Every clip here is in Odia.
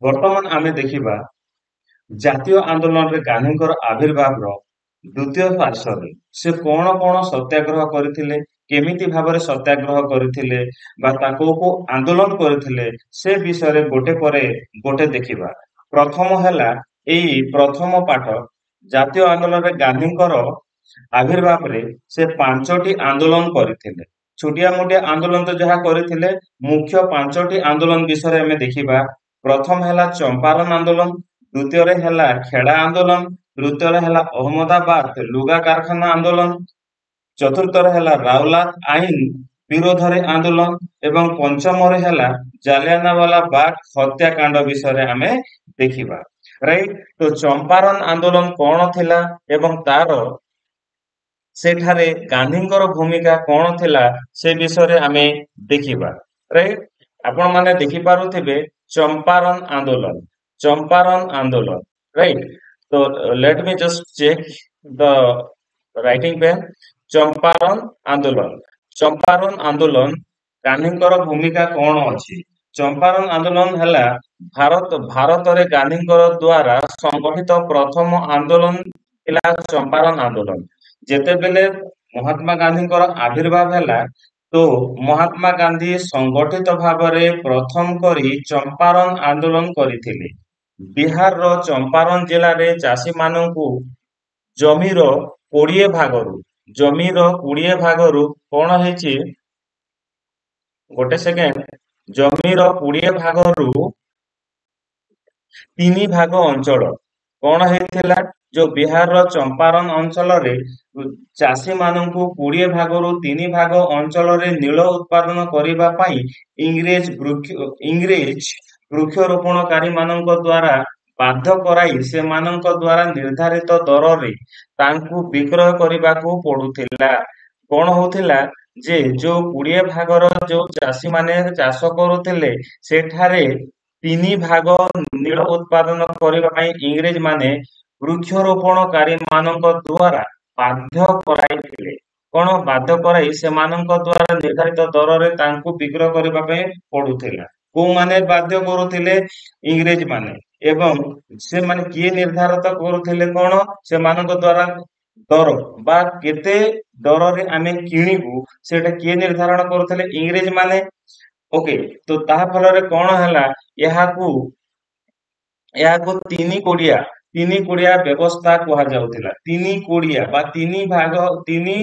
ବର୍ତ୍ତମାନ ଆମେ ଦେଖିବା ଜାତୀୟ ଆନ୍ଦୋଳନରେ ଗାନ୍ଧୀଙ୍କର ଆବିର୍ଭାବର ଦ୍ୱିତୀୟ ପାର୍ଶ୍ୱରେ ସେ କଣ କଣ ସତ୍ୟାଗ୍ରହ କରିଥିଲେ, କେମିତି ଭାବରେ ସତ୍ୟାଗ୍ରହ କରିଥିଲେ ବା ତାଙ୍କୁ ଆନ୍ଦୋଳନ କରିଥିଲେ ସେ ବିଷୟରେ ଗୋଟେ ପରେ ଗୋଟେ ଦେଖିବା। ପ୍ରଥମ ହେଲା ଏଇ ପ୍ରଥମ ପାଠ ଜାତୀୟ ଆନ୍ଦୋଳନରେ ଗାନ୍ଧୀଙ୍କର ଆବିର୍ଭାବରେ ସେ ପାଞ୍ଚଟି ଆନ୍ଦୋଳନ କରିଥିଲେ। ଛୋଟିଆ ମୋଟିଆ ଆନ୍ଦୋଳନ ତ ଯାହା କରିଥିଲେ, ମୁଖ୍ୟ ପାଞ୍ଚଟି ଆନ୍ଦୋଳନ ବିଷୟରେ ଆମେ ଦେଖିବା। ପ୍ରଥମ ହେଲା ଚମ୍ପାରଣ ଆନ୍ଦୋଳନ, ଦ୍ୱିତୀୟରେ ହେଲା ଖେଡ଼ା ଆନ୍ଦୋଳନ, ତୃତୀୟରେ ହେଲା ଅହମ୍ମଦାବାଦ ଲୁଗା କାରଖାନା ଆନ୍ଦୋଳନ, ଚତୁର୍ଥରେ ହେଲା ରାଉଲାତ ଆଇନ ବିରୋଧରେ ଆନ୍ଦୋଳନ ଏବଂ ପଞ୍ଚମରେ ହେଲା ଜାଲିଆନାୱାଲା ବାଗ ହତ୍ୟାକାଣ୍ଡ ବିଷୟରେ ଆମେ ଦେଖିବା। ରାଇଟ, ତ ଚମ୍ପାରଣ ଆନ୍ଦୋଳନ କଣ ଥିଲା ଏବଂ ତାର ସେଠାରେ ଗାନ୍ଧୀଙ୍କର ଭୂମିକା କଣ ଥିଲା ସେ ବିଷୟରେ ଆମେ ଦେଖିବା। ରାଇଟ, ଆପଣ ମାନେ ଦେଖିପାରୁଥିବେ ଚମ୍ପାରଣ ଆନ୍ଦୋଳନ, ଚମ୍ପାରଣ ଆନ୍ଦୋଳନ। ରାଇଟ, ତ ଲେଟ ମି ଜଷ୍ଟ ଚେକ୍ ଦ ରାଇଟିଂ ପେନ୍। ଚମ୍ପାରଣ ଆନ୍ଦୋଳନ, ଚମ୍ପାରଣ ଆନ୍ଦୋଳନ ଗାନ୍ଧୀଙ୍କର ଭୂମିକା କଣ ଅଛି? ଚମ୍ପାରଣ ଆନ୍ଦୋଳନ ହେଲା ଭାରତରେ ଗାନ୍ଧୀଙ୍କର ଦ୍ୱାରା ସଂଗଠିତ ପ୍ରଥମ ଆନ୍ଦୋଳନ ଥିଲା ଚମ୍ପାରଣ ଆନ୍ଦୋଳନ। ଯେତେବେଳେ ମହାତ୍ମା ଗାନ୍ଧୀଙ୍କର ଆବିର୍ଭାବ ହେଲା, ତ ମହାତ୍ମା ଗାନ୍ଧୀ ସଂଗଠିତ ଭାବରେ ପ୍ରଥମ କରି ଚମ୍ପାରଣ ଆନ୍ଦୋଳନ କରିଥିଲେ। ବିହାରର ଚମ୍ପାରଣ ଜିଲ୍ଲାରେ ଚାଷୀମାନଙ୍କୁ ଜମିର 20 ଭାଗରୁ କଣ ହେଇଛି, ଗୋଟେ ସେକେଣ୍ଡ, ଜମିର 20 ଭାଗରୁ 3 ଭାଗ ଅଞ୍ଚଳ କଣ ହେଇଥିଲା, ଯୋଉ ବିହାରର ଚମ୍ପାରଣ ଅଞ୍ଚଳରେ ଚାଷୀ ମାନଙ୍କୁ 20 ଭାଗରୁ 3 ଭାଗ ଅଞ୍ଚଳରେ ନୀଳ ଉତ୍ପାଦନ କରିବା ପାଇଁ ଇଂରେଜ ବୃକ୍ଷରୋପଣକାରୀ ମାନଙ୍କ ଦ୍ୱାରା ବାଧ୍ୟ କରାଇ ସେମାନଙ୍କ ଦ୍ୱାରା ନିର୍ଦ୍ଧାରିତ ଦରରେ ତାଙ୍କୁ ବିକ୍ରୟ କରିବାକୁ ପଡୁଥିଲା। କଣ ହଉଥିଲା ଯେ ଯୋଉ 20 ଭାଗର ଯୋଉ ଚାଷୀ ମାନେ ଚାଷ କରୁଥିଲେ ସେଠାରେ 3 ଭାଗ ନୀଳ ଉତ୍ପାଦନ କରିବା ପାଇଁ ଇଂରେଜ ମାନେ ବୃକ୍ଷରୋପଣକାରୀ ମାନଙ୍କ ଦ୍ୱାରା ବାଧ୍ୟ କରାଇଥିଲେ। କଣ ବାଧ୍ୟ କରାଇ ସେମାନଙ୍କ ଦ୍ୱାରା ନିର୍ଦ୍ଧାରିତ ଦରରେ ତାଙ୍କୁ ବିକ୍ରୟ କରିବା ପାଇଁ ପଡୁଥିଲା। କୋଉମାନେ ବାଧ୍ୟ କରୁଥିଲେ? ଇଂରେଜ ମାନେ। ଏବଂ ସେମାନେ କିଏ ନିର୍ଦ୍ଧାରିତ କରୁଥିଲେ? କଣ ସେମାନଙ୍କ ଦ୍ୱାରା ଦର ବା କେତେ ଦରରେ ଆମେ କିଣିବୁ ସେଟା କିଏ ନିର୍ଦ୍ଧାରଣ କରୁଥିଲେ? ଇଂରେଜ ମାନେ। ଓକେ, ତ ତାହା ଫଳରେ କଣ ହେଲା, ଏହାକୁ ଏହାକୁ ତିନି କୋଡିଆ ବ୍ୟବସ୍ଥା କୁହାଯାଉଥିଲା। 3 କୋଡିଆ ବା 3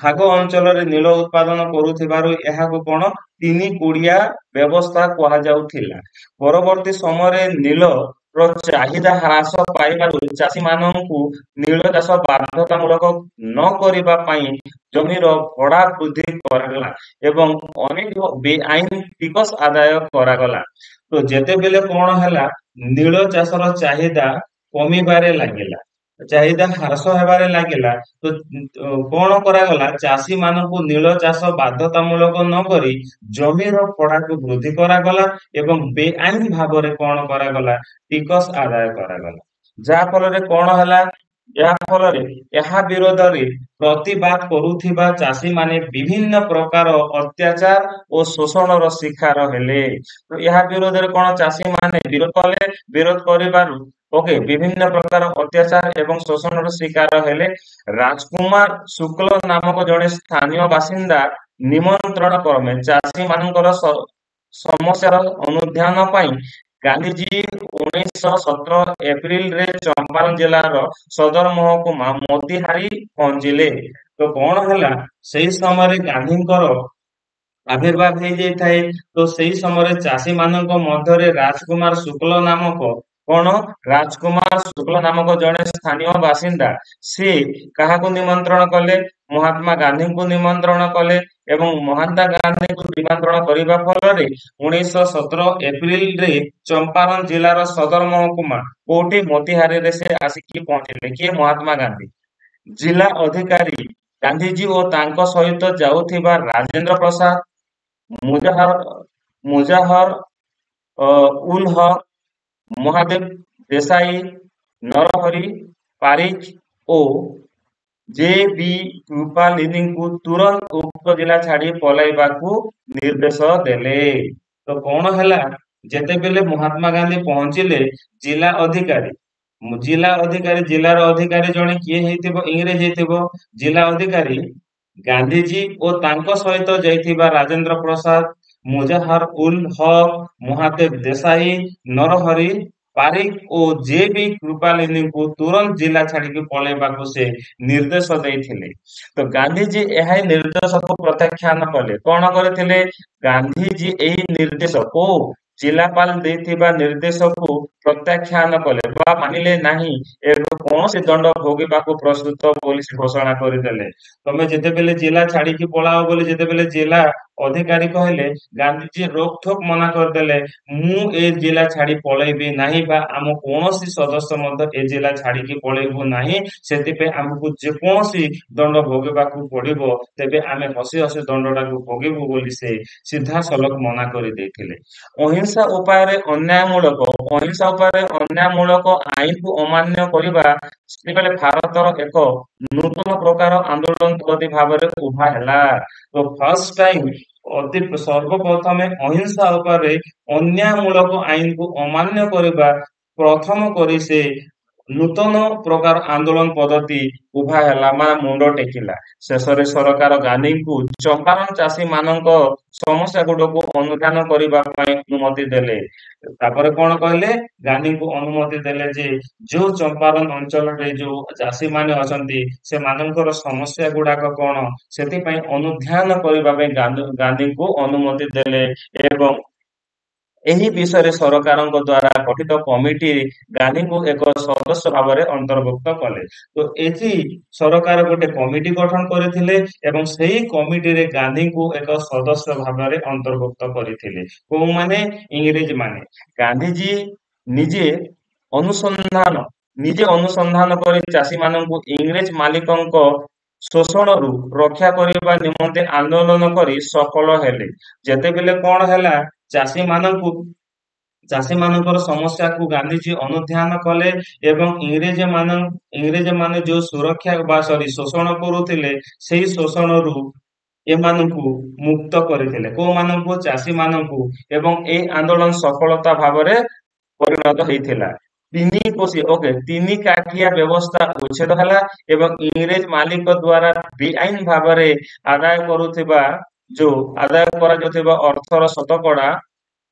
ଭାଗ ଅଞ୍ଚଳରେ ନୀଳ ଉତ୍ପାଦନ କରୁଥିବାରୁ ଏହାକୁ କଣ 3 କୋଡିଆ ବ୍ୟବସ୍ଥା କୁହାଯାଉଥିଲା। ପରବର୍ତ୍ତୀ ସମୟରେ ନୀଳର ଚାହିଦା ହ୍ରାସ ପାଇବାରୁ ଚାଷୀ ମାନଙ୍କୁ ନୀଳ ଚାଷ ବାଧ୍ୟତାମୂଳକ ନ କରିବା ପାଇଁ ଜମିର ଭଡା ବୃଦ୍ଧି କରାଗଲା ଏବଂ ଅନେକ ବେଆଇନ ଟିକସ ଆଦାୟ କରାଗଲା। ତ ଯେତେବେଳେ କଣ ହେଲା, ନୀଳ ଚାଷର ଚାହିଦା କମିବାରେ ଲାଗିଲା, ଚାହିଦା ହ୍ରାସ ହେବାରେ ଲାଗିଲା, ତ କଣ କରାଗଲା, ଚାଷୀ ମାନଙ୍କୁ ନୀଳ ଚାଷ ବାଧ୍ୟତାମୂଳକ ନ କରି ଜମିର ଭଡାକୁ ବୃଦ୍ଧି କରାଗଲା ଏବଂ ବେଆଇନ ଭାବରେ କଣ କରାଗଲା, ଟିକସ ଆଦାୟ କରାଗଲା। ଯାହା ଫଳରେ କଣ ହେଲା, ଏହା ବିରୋଧରେ ପ୍ରତିବାଦ କରୁଥିବା ଚାଷୀମାନେ ବିଭିନ୍ନ ପ୍ରକାର ଅତ୍ୟାଚାର ଓ ଶୋଷଣର ଶିକାର ହେଲେ। ତ ଏହା ବିରୋଧରେ କଣ ଚାଷୀମାନେ ବିରୋଧ କଲେ, ବିରୋଧ କରିବାରୁ ବିଭିନ୍ନ ପ୍ରକାର ଅତ୍ୟାଚାର ଏବଂ ଶୋଷଣର ଶିକାର ହେଲେ। ରାଜକୁମାର ଶୁକ୍ଲ ନାମକ ଜଣେ ସ୍ଥାନୀୟ ବାସିନ୍ଦା ନିମନ୍ତ୍ରଣ କ୍ରମେ ଚାଷୀ ମାନଙ୍କର ସମସ୍ୟାର ଅନୁଧ୍ୟାନ ପାଇଁ ଗାନ୍ଧୀଜୀ 1917 ଏପ୍ରିଲରେ ଚମ୍ପାରଣ ଜିଲ୍ଲାର ସଦର ମହକୁମା ମୋତିହାରି ପହଞ୍ଚିଲେ। ତ କଣ ହେଲା, ସେଇ ସମୟରେ ଗାନ୍ଧୀଙ୍କର ଆବିର୍ଭାବ ହେଇଯାଇଥାଏ। ତ ସେଇ ସମୟରେ ଚାଷୀ ମାନଙ୍କ ମଧ୍ୟରେ ରାଜକୁମାର ଶୁକ୍ଲ ନାମକ ଜଣେ ସ୍ଥାନୀୟ ବାସିନ୍ଦା, ସେ କାହାକୁ ନିମନ୍ତ୍ରଣ କଲେ? ମହାତ୍ମା ଗାନ୍ଧୀଙ୍କୁ ନିମନ୍ତ୍ରଣ କଲେ ଏବଂ ମହାତ୍ମା ଗାନ୍ଧୀଙ୍କୁ ନିମନ୍ତ୍ରଣ କରିବା ଫଳରେ 1917 ଏପ୍ରିଲରେ ଚମ୍ପାରଣ ଜିଲ୍ଲାର ସଦର ମହକୁମା କୋଉଠି, ମୋତିହାରିରେ ସେ ଆସିକି ପହଞ୍ଚିଲେ। କିଏ? ମହାତ୍ମା ଗାନ୍ଧୀ। ଜିଲ୍ଲା ଅଧିକାରୀ ଗାନ୍ଧୀଜୀ ଓ ତାଙ୍କ ସହିତ ଯାଉଥିବା ରାଜେନ୍ଦ୍ର ପ୍ରସାଦ, ମୁଜାହର ମୁଜାହର ଉଲ ହକ, ମହାଦେବ ଦେଶାଇ, ନରହରି ପାରିଖ ଓ ଜେ ବି କୃପାଲିନୀଙ୍କୁ ତୁରନ୍ତ ଉକ୍ତ ଜିଲ୍ଲା ଛାଡି ପଳାଇବାକୁ ନିର୍ଦ୍ଦେଶ ଦେଲେ। ତ କଣ ହେଲା, ଯେତେବେଳେ ମହାତ୍ମା ଗାନ୍ଧୀ ପହଞ୍ଚିଲେ ଜିଲ୍ଲା ଅଧିକାରୀ ଜିଲ୍ଲାର ଅଧିକାରୀ ଜଣେ କିଏ ହେଇଥିବ? ଇଂରେଜ ହେଇଥିବ। ଜିଲ୍ଲା ଅଧିକାରୀ ଗାନ୍ଧିଜୀ ଓ ତାଙ୍କ ସହିତ ଯାଇଥିବା ରାଜେନ୍ଦ୍ର ପ୍ରସାଦ, ମୁଜାହାର ଉଲ ହକ, ମହାଦେବ ଦେଶାଇ, ନରହରି ପାରିକ ଓ ଜେ ବି କୃପାଲିନୀଙ୍କୁ ତୁରନ୍ତ ଜିଲ୍ଲା ଛାଡିକି ପଳେଇବାକୁ ସେ ନିର୍ଦ୍ଦେଶ ଦେଇଥିଲେ। ତ ଗାନ୍ଧିଜୀ ଏହା ନିର୍ଦ୍ଦେଶକୁ ପ୍ରତ୍ୟାଖ୍ୟାନ କଲେ। କଣ କରିଥିଲେ? ଗାନ୍ଧିଜୀ ଏହି ନିର୍ଦ୍ଦେଶକୁ ଜିଲ୍ଲାପାଳ ଦେଇଥିବା ନିର୍ଦ୍ଦେଶକୁ ପ୍ରତ୍ୟାଖ୍ୟାନ କଲେ ବା ମାନିଲେ ନାହିଁ ଏବଂ କୌଣସି ଦଣ୍ଡ ଭୋଗିବାକୁ ପ୍ରସ୍ତୁତ ବୋଲି ସେ ଘୋଷଣା କରିଦେଲେ। ତମେ ଯେତେବେଳେ ଜିଲ୍ଲା ଛାଡିକି ପଳାଅ ବୋଲି ଯେତେବେଳେ ଜିଲ୍ଲା ଅଧିକାରୀ କହିଲେ, ଗାନ୍ଧିଜୀ ରୋକଠୋକ ମନା କରିଦେଲେ, ମୁଁ ଏ ଜିଲ୍ଲା ଛାଡି ପଳେଇବି ନାହିଁ ବା ଆମ କୌଣସି ସଦସ୍ୟ ମଧ୍ୟ ଏ ଜିଲ୍ଲା ଛାଡିକି ପଳେଇବୁ ନାହିଁ। ସେଥିପାଇଁ ଆମକୁ ଯେକୌଣସି ଦଣ୍ଡ ଭୋଗିବାକୁ ପଡିବ, ତେବେ ଆମେ ହସି ହସି ଦଣ୍ଡଟାକୁ ଭୋଗିବୁ ବୋଲି ସେ ସିଧାସଳଖ ମନା କରିଦେଇଥିଲେ। ଅହିଂସା ଉପାୟରେ ଅନ୍ୟାୟମୂଳକ ଆଇନକୁ ଅମାନ୍ୟ କରିବା ସେତେବେଳେ ଭାରତର ଏକ ନୂତନ ପ୍ରକାର ଆନ୍ଦୋଳନ ପଦ୍ଧତି ଭାବରେ ଉଭା ହେଲା। ତ ଫାର୍ଷ୍ଟ ଟାଇମ ସର୍ବପ୍ରଥମେ ଅହିଂସା ଉପରେ ଅନ୍ୟାୟମୂଳକ ଆଇନକୁ ଅମାନ୍ୟ କରିବା ପ୍ରଥମ କରି ସେ ନୂତନ ପ୍ରକାର ଆନ୍ଦୋଳନ ପଦ୍ଧତି ଉଭା ହେଲା ବା ମୁଣ୍ଡ ଟେକିଲା। ଶେଷରେ ସରକାର ଗାନ୍ଧୀଙ୍କୁ ଚମ୍ପାରଣ ଚାଷୀ ମାନଙ୍କ ସମସ୍ୟା ଗୁଡକୁ ଅନୁଧ୍ୟାନ କରିବା ପାଇଁ ଅନୁମତି ଦେଲେ। ତାପରେ କଣ କହିଲେ? ଗାନ୍ଧୀଙ୍କୁ ଅନୁମତି ଦେଲେ ଯେ ଯୋଉ ଚମ୍ପାରଣ ଅଞ୍ଚଳରେ ଯୋଉ ଚାଷୀ ମାନେ ଅଛନ୍ତି ସେମାନଙ୍କର ସମସ୍ୟା ଗୁଡାକ କଣ, ସେଥିପାଇଁ ଅନୁଧ୍ୟାନ କରିବା ପାଇଁ ଗାନ୍ଧୀଙ୍କୁ ଅନୁମତି ଦେଲେ ଏବଂ ଏହି ବିଷୟରେ ସରକାରଙ୍କ ଦ୍ଵାରା ଗଠିତ କମିଟି ଗାନ୍ଧୀଙ୍କୁ ଏକ ସଦସ୍ୟ ଭାବରେ ଅନ୍ତର୍ଭୁକ୍ତ କଲେ। ତ ଏଠି ସରକାର ଗୋଟେ କମିଟି ଗଠନ କରିଥିଲେ ଏବଂ ସେହି କମିଟିରେ ଗାନ୍ଧୀଙ୍କୁ ଏକ ସଦସ୍ୟ ଭାବରେ ଅନ୍ତର୍ଭୁକ୍ତ କରିଥିଲେ। କୋଉମାନେ? ଇଂରେଜ ମାନେ। ଗାନ୍ଧୀଜୀ ନିଜେ ଅନୁସନ୍ଧାନ ଅନୁସନ୍ଧାନ କରି ଚାଷୀମାନଙ୍କୁ ଇଂରେଜ ମାଲିକଙ୍କ ଶୋଷଣରୁ ରକ୍ଷା କରିବା ନିମନ୍ତେ ଆନ୍ଦୋଳନ କରି ସଫଳ ହେଲେ। ଯେତେବେଳେ କଣ ହେଲା, ଚାଷୀମାନଙ୍କୁ ଚାଷୀମାନଙ୍କର ସମସ୍ୟାକୁ ଗାନ୍ଧିଜୀ ଅନୁଧ୍ୟାନ କଲେ ଏବଂ ଇଂରେଜ ମାନେ ଯୋଉ ସୁରକ୍ଷା ବା ଶୋଷଣ କରୁଥିଲେ ସେଇ ଶୋଷଣରୁ ଏମାନଙ୍କୁ ମୁକ୍ତ କରିଥିଲେ। କୋଉମାନଙ୍କୁ? ଚାଷୀ ମାନଙ୍କୁ। ଏବଂ এই ଆନ୍ଦୋଳନ ସଫଳତା ଭାବରେ ପରିଣତ ହେଇଥିଲା। ତିନି କାଠିଆ ବ୍ୟବସ୍ଥା ଉଚ୍ଛେଦ ହେଲା ଏବଂ ଇଂରେଜ ମାଲିକ ଦ୍ଵାରା ବେଆଇନ ଭାବରେ ଆଦାୟ କରାଯାଉଥିବା ଅର୍ଥର ଶତକଡା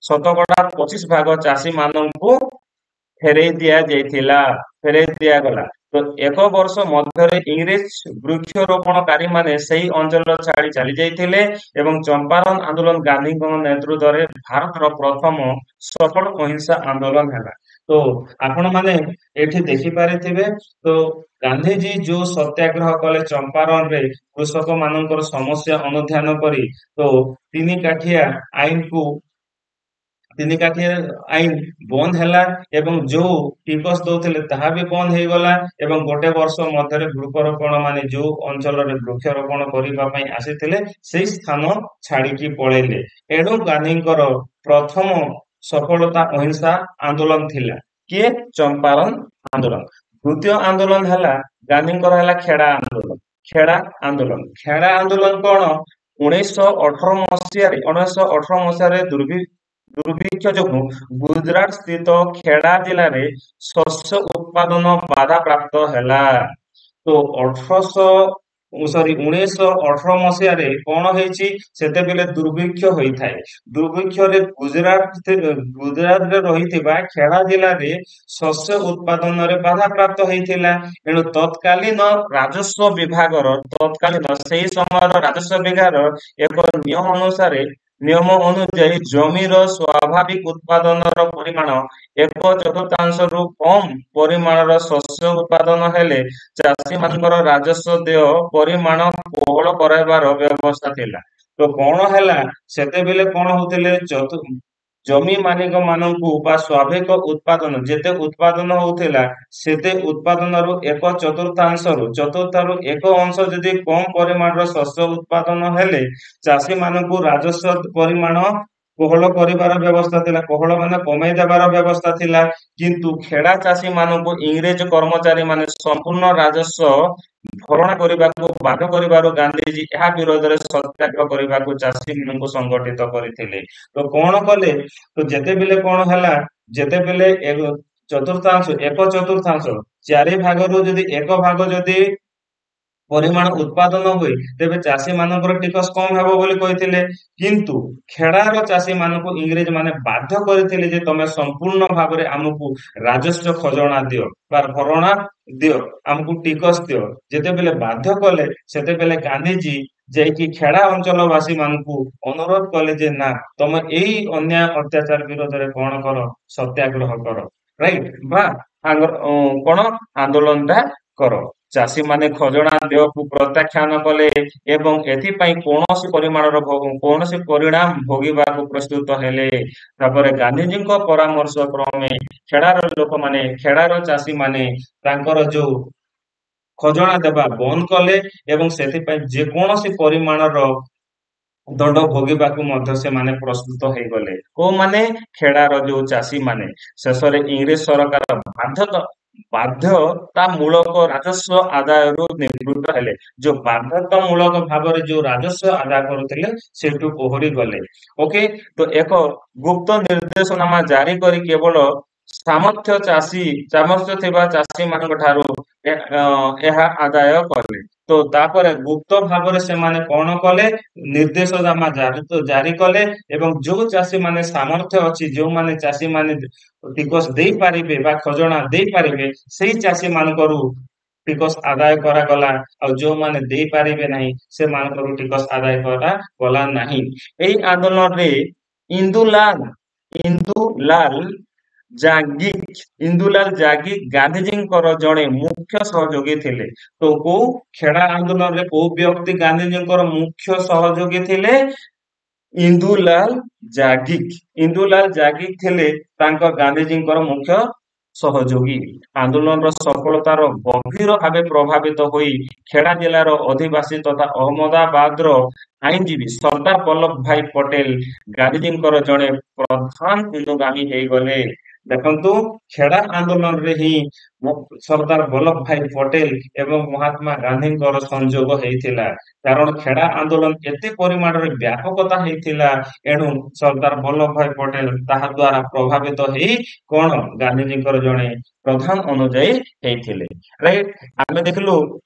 25% ଚାଷୀ ମାନଙ୍କୁ ଫେରେଇ ଦିଆଗଲା। ତ ଏକ ବର୍ଷ ମଧ୍ୟରେ ଇଂରେଜ ବୃକ୍ଷରୋପଣକାରୀ ମାନେ ସେହି ଅଞ୍ଚଳ ଛାଡି ଚାଲି ଯାଇଥିଲେ ଏବଂ ଚମ୍ପାରଣ ଆନ୍ଦୋଳନ ଗାନ୍ଧୀଙ୍କ ନେତୃତ୍ୱରେ ଭାରତର ପ୍ରଥମ ସଫଳ ଅହିଂସା ଆନ୍ଦୋଳନ ହେଲା। ତ ଆପଣ ମାନେ ଏଠି ଦେଖିପାରିଥିବେ, ତ ଗାନ୍ଧୀଜୀ ଯୋଉ ସତ୍ୟାଗ୍ରହ କଲେ ଚମ୍ପାରଣରେ କୃଷକ ମାନଙ୍କର ସମସ୍ୟା ଅନୁଧ୍ୟାନ କରି, ତ ତିନି କାଠିଆ ଆଇନକୁ ତିନି କାଠିଆ ଆଇନ ବନ୍ଦ ହେଲା ଏବଂ ଯୋଉ ଟିକସ ଦଉଥିଲେ ତାହା ବି ବନ୍ଦ ହେଇଗଲା ଏବଂ ଗୋଟେ ବର୍ଷ ମଧ୍ୟରେ ବୃକ୍ଷରୋପଣ ମାନେ ଯୋଉ ଅଞ୍ଚଳରେ ବୃକ୍ଷରୋପଣ କରିବା ପାଇଁ ଆସିଥିଲେ ସେଇ ସ୍ଥାନ ଛାଡିକି ପଳେଇଲେ। ଏଣୁ ଗାନ୍ଧୀଙ୍କର ପ୍ରଥମ ସଫଳତା ଅହିଂସା ଆନ୍ଦୋଳନ ଥିଲା। କିଏ? ଚମ୍ପାରଣ ଆନ୍ଦୋଳନ। ଦ୍ୱିତୀୟ ଆନ୍ଦୋଳନ ହେଲା ଗାନ୍ଧୀଙ୍କର ହେଲା ଖେଡା ଆନ୍ଦୋଳନ କଣ? 1918 ମସିହାରେ ଦୁର୍ଭିକ୍ଷ ଯୋଗୁଁ ଗୁଜରାଟ ସ୍ଥିତ ଖେଡା ଜିଲ୍ଲାରେ ଶସ୍ୟ ଉତ୍ପାଦନ ବାଧାପ୍ରାପ୍ତ ହେଲା। ତ 1918 କଣ ହେଇଛି? ସେତେବେଳେ ଦୁର୍ଭିକ୍ଷ ହୋଇଥାଏ। ଦୁର୍ଭିକ୍ଷରେ ଗୁଜରାଟରେ ରହିଥିବା ଖେଡା ଜିଲ୍ଲାରେ ଶସ୍ୟ ଉତ୍ପାଦନରେ ବାଧାପ୍ରାପ୍ତ ହେଇଥିଲା। ଏଣୁ ସେହି ସମୟର ରାଜସ୍ୱ ବିଭାଗର ଏକ ନିୟମ ଅନୁଯାୟୀ ଜମିର ସ୍ୱାଭାବିକ ଉତ୍ପାଦନର ପରିମାଣ 1/4ରୁ କମ ପରିମାଣର ଶସ୍ୟ ଉତ୍ପାଦନ ହେଲେ ଚାଷୀମାନଙ୍କର ରାଜସ୍ୱ ଦେୟ ପରିମାଣ କୋହଳ କରାଇବାର ବ୍ୟବସ୍ଥା ଥିଲା। ତ କଣ ହେଲା, ସେତେବେଳେ କଣ ହଉଥିଲେ, ଜମି ମାଲିକ ମାନଙ୍କୁ ବା ସ୍ୱାଭାବିକ ଉତ୍ପାଦନ ଯେତେ ଉତ୍ପାଦନ ହଉଥିଲା ସେତେ ଉତ୍ପାଦନରୁ 1/4ରୁ 1 ଅଂଶ ଯଦି କମ ପରିମାଣର ଶସ୍ୟ ଉତ୍ପାଦନ ହେଲେ ଚାଷୀ ମାନଙ୍କୁ ରାଜସ୍ୱ ପରିମାଣ କୋହଳ କରିବାର ବ୍ୟବସ୍ଥା ଥିଲା, କୋହଳ ମାନେ କମେଇ ଦେବାର ବ୍ୟବସ୍ଥା ଥିଲା। କିନ୍ତୁ ଖେଡ଼ା ଚାଷୀ ମାନଙ୍କୁ ଇଂରେଜ କର୍ମଚାରୀ ମାନେ ସମ୍ପୂର୍ଣ୍ଣ ରାଜସ୍ୱ ଭରଣା କରିବାକୁ ବାଧ୍ୟ କରିବାରୁ ଗାନ୍ଧିଜୀ ଏହା ବିରୋଧରେ ସତ୍ୟାଗ୍ରହ କରିବାକୁ ଚାଷୀ ମାନଙ୍କୁ ସଂଗଠିତ କରିଥିଲେ। ତ କଣ କଲେ? ତ ଯେତେବେଳେ କଣ ହେଲା, ଯେତେବେଳେ ଚତୁର୍ଥାଂଶ, ଏକ ଚତୁର୍ଥାଂଶ, ଚାରି ଭାଗରୁ ଯଦି ଏକ ଭାଗ ଯଦି ପରିମାଣ ଉତ୍ପାଦନ ହୁଏ, ତେବେ ଚାଷୀ ମାନଙ୍କର ଟିକସ କମ ହେବ ବୋଲି କହିଥିଲେ। କିନ୍ତୁ ଖେଡ଼ାର ଚାଷୀ ମାନଙ୍କୁ ଇଂରେଜ ମାନେ ବାଧ୍ୟ କରିଥିଲେ ଯେ ତମେ ସମ୍ପୂର୍ଣ୍ଣ ଭାବରେ ଆମକୁ ରାଜସ୍ୱ ଖଜଣା ଦିଅ ବା ଭରଣା ଦିଅ, ଆମକୁ ଟିକସ ଦିଅ। ଯେତେବେଳେ ବାଧ୍ୟ କଲେ, ସେତେବେଳେ ଗାନ୍ଧିଜୀ ଯାଇକି ଖେଡ଼ା ଅଞ୍ଚଳ ବାସୀ ମାନଙ୍କୁ ଅନୁରୋଧ କଲେ ଯେ ନା, ତମେ ଏଇ ଅନ୍ୟାୟ ଅତ୍ୟାଚାର ବିରୋଧରେ କଣ କର, ସତ୍ୟାଗ୍ରହ କର, ରାଇଟ, ବା କଣ ଆନ୍ଦୋଳନ ଟା କର। ଚାଷୀ ମାନେ ଖଜଣା ଦେୟକୁ ପ୍ରତ୍ୟାଖ୍ୟାନ କଲେ ଏବଂ ଏଥିପାଇଁ କୌଣସି ପରିଣାମ ଭୋଗିବାକୁ ପ୍ରସ୍ତୁତ ହେଲେ। ତାପରେ ଗାନ୍ଧିଜୀଙ୍କ ପରାମର୍ଶ କ୍ରମେ ଖେଡ଼ାର ଚାଷୀ ମାନେ ତାଙ୍କର ଯୋଉ ଖଜଣା ଦେବା ବନ୍ଦ କଲେ ଏବଂ ସେଥିପାଇଁ ଯେକୌଣସି ପରିମାଣର ଦଣ୍ଡ ଭୋଗିବାକୁ ମଧ୍ୟ ସେମାନେ ପ୍ରସ୍ତୁତ ହେଇଗଲେ। କୋଉମାନେ? ଖେଡ଼ାର ଯୋଉ ଚାଷୀ ମାନେ। ଶେଷରେ ଇଂରେଜ ସରକାର ବାଧ୍ୟତାମୂଳକ ରାଜସ୍ୱ ଆଦାୟରୁ ନିବୃତ୍ତ ହେଲେ। ଯୋଉ ବାଧ୍ୟତାମୂଳକ ଭାବରେ ଯୋଉ ରାଜସ୍ୱ ଆଦାୟ କରୁଥିଲେ ସେଠୁ ଓହରି ଗଲେ। ଓକେ, ତ ଏକ ଗୁପ୍ତ ନିର୍ଦ୍ଦେଶନାମା ଜାରି କରି କେବଳ ସାମର୍ଥ୍ୟ ଥିବା ଚାଷୀ ମାନଙ୍କ ଠାରୁ ଏହା ଆଦାୟ କଲେ। ତ ତାପରେ ଗୁପ୍ତ ଭାବରେ ସେମାନେ କଣ କଲେ? ନିର୍ଦ୍ଦେଶନାମା ଜାରି କଲେ ଏବଂ ଯୋଉ ଚାଷୀ ମାନେ ସାମର୍ଥ୍ୟ ଅଛି, ଯୋଉମାନେ ଚାଷୀ ମାନେ ଟିକସ ଦେଇପାରିବେ ବା ଖଜଣା ଦେଇପାରିବେ, ସେଇ ଚାଷୀ ମାନଙ୍କରୁ ଟିକସ ଆଦାୟ କରାଗଲା। ଆଉ ଯୋଉମାନେ ଦେଇପାରିବେ ନାହିଁ, ସେମାନଙ୍କର ଟିକସ ଆଦାୟ କରାଗଲା ନାହିଁ। ଏଇ ଆନ୍ଦୋଳନରେ ଇନ୍ଦୁଲାଲ ଇନ୍ଦୁଲାଲ ଜାଗିର ଗାନ୍ଧିଜୀଙ୍କର ଜଣେ ମୁଖ୍ୟ ସହଯୋଗୀ ଥିଲେ। ତ କୋଉ ଖେଡ଼ା ଆନ୍ଦୋଳନରେ କୋଉ ବ୍ୟକ୍ତି ଗାନ୍ଧିଜୀଙ୍କର ମୁଖ୍ୟ ସହଯୋଗୀ ଥିଲେ? ଇନ୍ଦୁଲାଲ ଜାଗିର ଥିଲେ ତାଙ୍କ ଗାନ୍ଧିଜୀଙ୍କର ମୁଖ୍ୟ ସହଯୋଗୀ। ଆନ୍ଦୋଳନର ସଫଳତାର ଗଭୀର ଭାବେ ପ୍ରଭାବିତ ହୋଇ ଖେଡ଼ା ଜିଲ୍ଲାର ଅଧିବାସୀ ତଥା ଅହମ୍ମଦାବାଦର ଆଇନଜୀବୀ ସର୍ଦ୍ଦାର ବଲ୍ଲଭ ଭାଇ ପଟେଲ ଗାନ୍ଧିଜୀଙ୍କର ଜଣେ ପ୍ରଧାନ ଅନୁଗାମୀ ହେଇଗଲେ। ଦେଖନ୍ତୁ, ଖେଡ଼ା ଆନ୍ଦୋଳନରେ ହିଁ ସର୍ଦ୍ଦାର ବଲ୍ଲଭ ଭାଇ ପଟେଲ ଏବଂ ମହାତ୍ମା ଗାନ୍ଧୀଙ୍କର ସଂଯୋଗ ହେଇଥିଲା। କାରଣ ଖେଡ଼ା ଆନ୍ଦୋଳନ ଏତେ ପରିମାଣରେ ବ୍ୟାପକତା ହେଇଥିଲା, ଏଣୁ ସର୍ଦ୍ଦାର ବଲ୍ଲଭ ଭାଇ ପଟେଲ ତାହା ଦ୍ୱାରା ପ୍ରଭାବିତ ହେଇ କଣ ଗାନ୍ଧିଜୀଙ୍କର ଜଣେ ପ୍ରଧାନ ଅନୁଯାୟୀ ହେଇଥିଲେ। ରାଇଟ, ଆମେ ଦେଖିଲୁ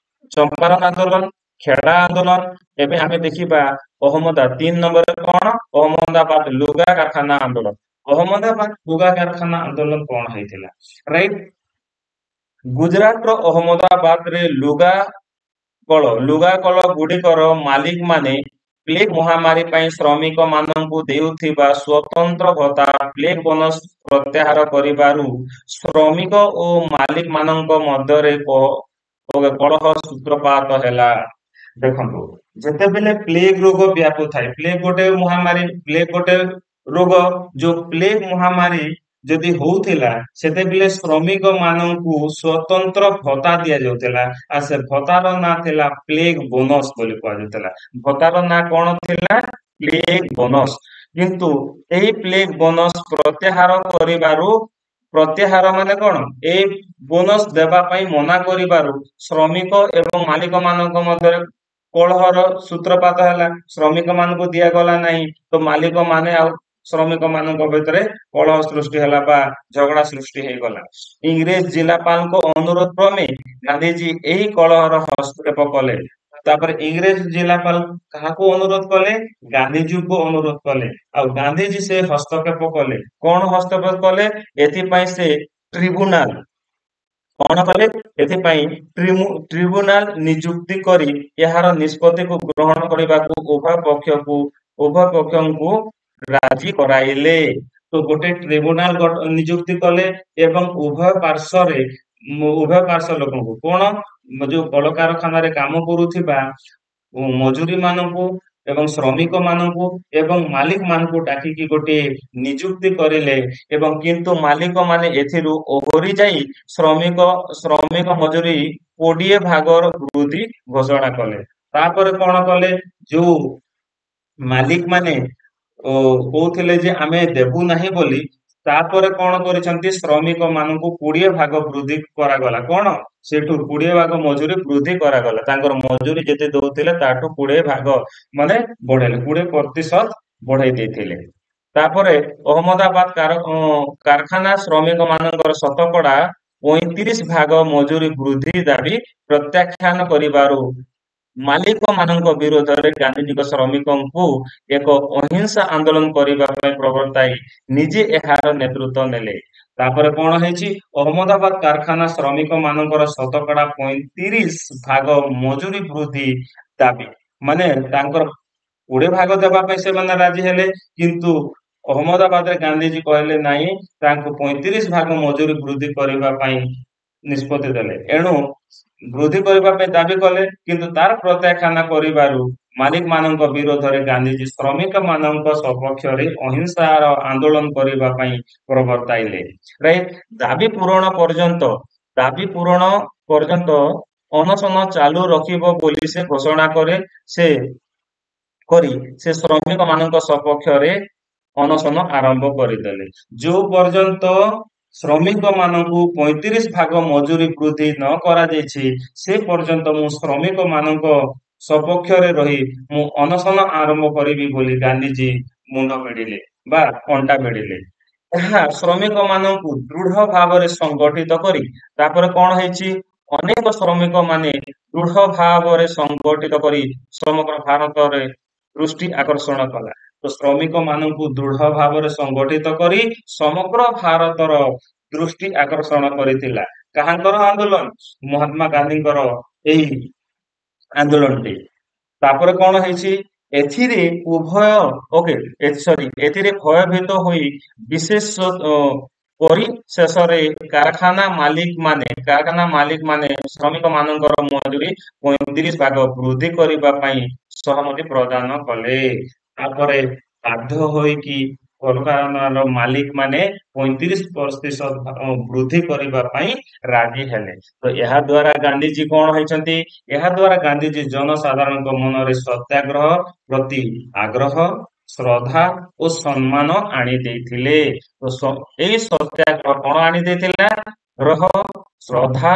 ଚମ୍ପାରଣ ଆନ୍ଦୋଳନ, ଖେଡ଼ା ଆନ୍ଦୋଳନ। ଏବେ ଆମେ ଦେଖିବା 3 ନମ୍ବରରେ କଣ? ଅହମ୍ମଦାବାଦ ଲୁଗା କାରଖାନା ଆନ୍ଦୋଳନ। ଅହମ୍ମଦାବାଦ ଲୁଗା କାରଖାନା ଆନ୍ଦୋଳନ କଣ ହେଇଥିଲା? ରାଇଟ, ଗୁଜରାଟର ଅହମ୍ମଦାବାଦରେ ଲୁଗା କଳ ଗୁଡ଼ିକର ମାଲିକ ମାନେ ପ୍ଲେଗ ମହାମାରୀ ପାଇଁ ଶ୍ରମିକ ମାନଙ୍କୁ ଦେଉଥିବା ସ୍ୱତନ୍ତ୍ର ଭତ୍ତା ପ୍ଲେଗ ବୋନସ ପ୍ରତ୍ୟାହାର କରିବାରୁ ଶ୍ରମିକ ଓ ମାଲିକ ମାନଙ୍କ ମଧ୍ୟରେ କଳହ ସୂତ୍ରପାତ ହେଲା। ଦେଖନ୍ତୁ, ଯେତେବେଳେ ପ୍ଲେଗ ରୋଗ ବ୍ୟାପୁଥାଏ, ପ୍ଲେଗ ଗୋଟେ ରୋଗ, ଯୋଉ ପ୍ଲେଗ ମହାମାରୀ ଯଦି ହଉଥିଲା, ସେତେବେଳେ ଶ୍ରମିକ ମାନଙ୍କୁ ସ୍ୱତନ୍ତ୍ର ଭତ୍ତା ଦିଆଯାଉଥିଲା। ଆଉ ସେ ଭତ୍ତାର ନାଁ ଥିଲା ପ୍ଲେଗ ବୋନସ ବୋଲି କୁହାଯାଉଥିଲା। ଭତ୍ତାର ନାଁ କଣ ଥିଲା? Plague bonus. କିନ୍ତୁ ଏହି ପ୍ଲେଗ ବୋନସ ପ୍ରତ୍ୟାହାର ମାନେ କଣ? ଏଇ ବୋନସ ଦେବା ପାଇଁ ମନା କରିବାରୁ ଶ୍ରମିକ ଏବଂ ମାଲିକ ମାନଙ୍କ ମଧ୍ୟରେ କଳହର ସୂତ୍ରପାତ ହେଲା। ଶ୍ରମିକ ମାନଙ୍କୁ ଦିଆଗଲା ନାହିଁ, ତ ମାଲିକ ମାନେ ଆଉ ଶ୍ରମିକ ମାନଙ୍କ ଭିତରେ କଳହ ସୃଷ୍ଟି ହେଲା ବା ଝଗଡା ସୃଷ୍ଟି ହେଇଗଲା। ଇଂରେଜ ଜିଲ୍ଲାପାଳଙ୍କ ଅନୁରୋଧ କ୍ରମେ ଗାନ୍ଧିଜୀ ଏହି କଳହର ହସ୍ତକ୍ଷେପ କଲେ। ତାପରେ ଇଂରେଜ ଜିଲ୍ଲାପାଳ କାହାକୁ ଅନୁରୋଧ କଲେ? ଗାନ୍ଧିଜୀଙ୍କୁ ଅନୁରୋଧ କଲେ। ଆଉ ଗାନ୍ଧିଜୀ ସେ ହସ୍ତକ୍ଷେପ କଲେ। କଣ ହସ୍ତକ୍ଷେପ କଲେ? ଏଥିପାଇଁ ସେ ଟ୍ରିବ୍ୟୁନାଲ କଣ କଲେ? ଏଥିପାଇଁ ଟ୍ରିବ୍ୟୁନାଲ ନିଯୁକ୍ତି କରି ଏହାର ନିଷ୍ପତ୍ତିକୁ ଗ୍ରହଣ କରିବାକୁ ଉଭୟ ପକ୍ଷଙ୍କୁ ରାଜି କରାଇଲେ। ତ ଗୋଟେ ଟ୍ରିବ୍ୟୁନାଲ ନିଯୁକ୍ତି କଲେ ଏବଂ ଉଭୟ ପାର୍ଶ୍ୱ ଲୋକଙ୍କୁ, କଣ, ଯୋଉ କଳକାରଖାନାରେ କାମ କରୁଥିବା ମଜୁରୀ ମାନଙ୍କୁ ଏବଂ ଶ୍ରମିକ ମାନଙ୍କୁ ଏବଂ ମାଲିକ ମାନଙ୍କୁ ଡାକିକି ଗୋଟିଏ ନିଯୁକ୍ତି କରିଲେ। ଏବଂ କିନ୍ତୁ ମାଲିକ ମାନେ ଏଥିରୁ ଓହରି ଯାଇ ଶ୍ରମିକ ମଜୁରୀ 20 ଭାଗର ବୃଦ୍ଧି ଘୋଷଣା କଲେ। ତାପରେ କଣ କଲେ? ଯୋଉ ମାଲିକ ମାନେ କହୁଥିଲେ ଯେ ଆମେ ଦେବୁ ନାହିଁ ବୋଲି। ତାପରେ କଣ କରିଛନ୍ତି, ଶ୍ରମିକ ମାନଙ୍କୁ 20 ଭାଗ ବୃଦ୍ଧି କରାଗଲା। କଣ ସେଠୁ 20 ଭାଗ ମଜୁରୀ ବୃଦ୍ଧି କରାଗଲା, ତାଙ୍କର ମଜୁରୀ ଯେତେ ଦଉଥିଲେ ତାଠୁ 20 ଭାଗ ମାନେ ବଢେଇଲେ, 20% ବଢେଇ ଦେଇଥିଲେ। ତାପରେ ଅହମ୍ମଦାବାଦ କାରଖାନା ଶ୍ରମିକ ମାନଙ୍କର ଶତକଡା 35 ଭାଗ ମଜୁରୀ ବୃଦ୍ଧି ଦାବି ପ୍ରତ୍ୟାଖ୍ୟାନ କରିବାରୁ ମାଲିକ ମାନଙ୍କ ବିରୋଧରେ ଗାନ୍ଧିଜୀଙ୍କ ଶ୍ରମିକଙ୍କୁ ଏକ ଅହିଂସା ଆନ୍ଦୋଳନ କରିବା ପାଇଁ ପ୍ରବର୍ତ୍ତାଇ ନିଜେ ଏହାର ନେତୃତ୍ୱ ନେଲେ। ତାପରେ କଣ ହେଇଛି, ଅହମ୍ମଦାବାଦ କାରଖାନା ଶ୍ରମିକ ମାନଙ୍କର ଶତକଡା 35 ଭାଗ ମଜୁରୀ ବୃଦ୍ଧି ଦାବି, ମାନେ ତାଙ୍କର 20 ଭାଗ ଦେବା ପାଇଁ ସେମାନେ ରାଜି ହେଲେ, କିନ୍ତୁ ଅହମ୍ମଦାବାଦରେ ଗାନ୍ଧିଜୀ କହିଲେ ନାହିଁ, ତାଙ୍କୁ 35 ଭାଗ ମଜୁରୀ ବୃଦ୍ଧି କରିବା ପାଇଁ ନିଷ୍ପତ୍ତି ଦେଲେ। ଏଣୁ ବୃଦ୍ଧି କରିବା ପାଇଁ ଦାବି କଲେ, କିନ୍ତୁ ତାର ପ୍ରତ୍ୟାଖ୍ୟାନ କରିବାରୁ ମାଲିକ ମାନଙ୍କ ବିରୋଧରେ ଗାନ୍ଧିଜୀ ଶ୍ରମିକ ମାନଙ୍କ ସପକ୍ଷରେ ଅହିଂସାର ଆନ୍ଦୋଳନ କରିବା ପାଇଁ ପ୍ରବର୍ତ୍ତାଇଲେ। ରାଇଟ, ଦାବି ପୂରଣ ପର୍ଯ୍ୟନ୍ତ ଦାବି ପୂରଣ ପର୍ଯ୍ୟନ୍ତ ଅନଶନ ଚାଲୁ ରଖିବ ବୋଲି ସେ ଘୋଷଣା ସେ କରି ସେ ଶ୍ରମିକ ମାନଙ୍କ ସପକ୍ଷରେ ଅନଶନ ଆରମ୍ଭ କରିଦେଲେ। ଯୋଉ ପର୍ଯ୍ୟନ୍ତ ଶ୍ରମିକ ମାନଙ୍କୁ 35 ଭାଗ ମଜୁରୀ ବୃଦ୍ଧି ନ କରାଯାଇଛି, ସେ ପର୍ଯ୍ୟନ୍ତ ମୁଁ ଶ୍ରମିକ ମାନଙ୍କ ସପକ୍ଷରେ ରହି ମୁଁ ଅନଶନ ଆରମ୍ଭ କରିବି ବୋଲି ଗାନ୍ଧିଜୀ ମୁଣ୍ଡ ଭିଡ଼ିଲେ ବା ଅଣ୍ଟା ଭିଡ଼ିଲେ। ଏହା ଶ୍ରମିକ ମାନଙ୍କୁ ଦୃଢ ଭାବରେ ସଂଗଠିତ କରି, ତାପରେ କଣ ହେଇଛି, ଅନେକ ଶ୍ରମିକ ମାନେ ଦୃଢ ଭାବରେ ସଂଗଠିତ କରି ସମଗ୍ର ଭାରତରେ ଦୃଷ୍ଟି ଆକର୍ଷଣ କଲା। ତ ଶ୍ରମିକ ମାନଙ୍କୁ ଦୃଢ ଭାବରେ ସଂଗଠିତ କରି ସମଗ୍ର ଭାରତର ଦୃଷ୍ଟି ଆକର୍ଷଣ କରିଥିଲା। କାହାଙ୍କର ଆନ୍ଦୋଳନ? ମହାତ୍ମା ଗାନ୍ଧୀଙ୍କର ଏହି ଆନ୍ଦୋଳନଟି। ତାପରେ କଣ ହେଇଛି, ଏଥିରେ ଉଭୟ ଓକେ ସରି ଏଥିରେ ଭୟଭୀତ ହୋଇ ବିଶେଷ କରି ଶେଷରେ କାରଖାନା ମାଲିକ ମାନେ ଶ୍ରମିକ ମାନଙ୍କର ମଜୁରୀ 35 ଭାଗ ବୃଦ୍ଧି କରିବା ପାଇଁ ସହମତି ପ୍ରଦାନ କଲେ। ତାପରେ ବାଧ୍ୟ ହୋଇକି କଳକାରଖାନାର ମାଲିକ ମାନେ 35% ବୃଦ୍ଧି କରିବା ପାଇଁ ରାଜି ହେଲେ। ତ ଏହା ଦ୍ଵାରା ଗାନ୍ଧିଜୀ କଣ ହେଇଛନ୍ତି, ଏହା ଦ୍ଵାରା ଗାନ୍ଧିଜୀ ଜନସାଧାରଣଙ୍କ ମନରେ ସତ୍ୟାଗ୍ରହ ପ୍ରତି ଆଗ୍ରହ, ଶ୍ରଦ୍ଧା ଓ ସମ୍ମାନ ଆଣି ଦେଇଥିଲେ। ତ ଏଇ ସତ୍ୟାଗ୍ରହ କଣ ଆଣି ଦେଇଥିଲା? ଆଗ୍ରହ, ଶ୍ରଦ୍ଧା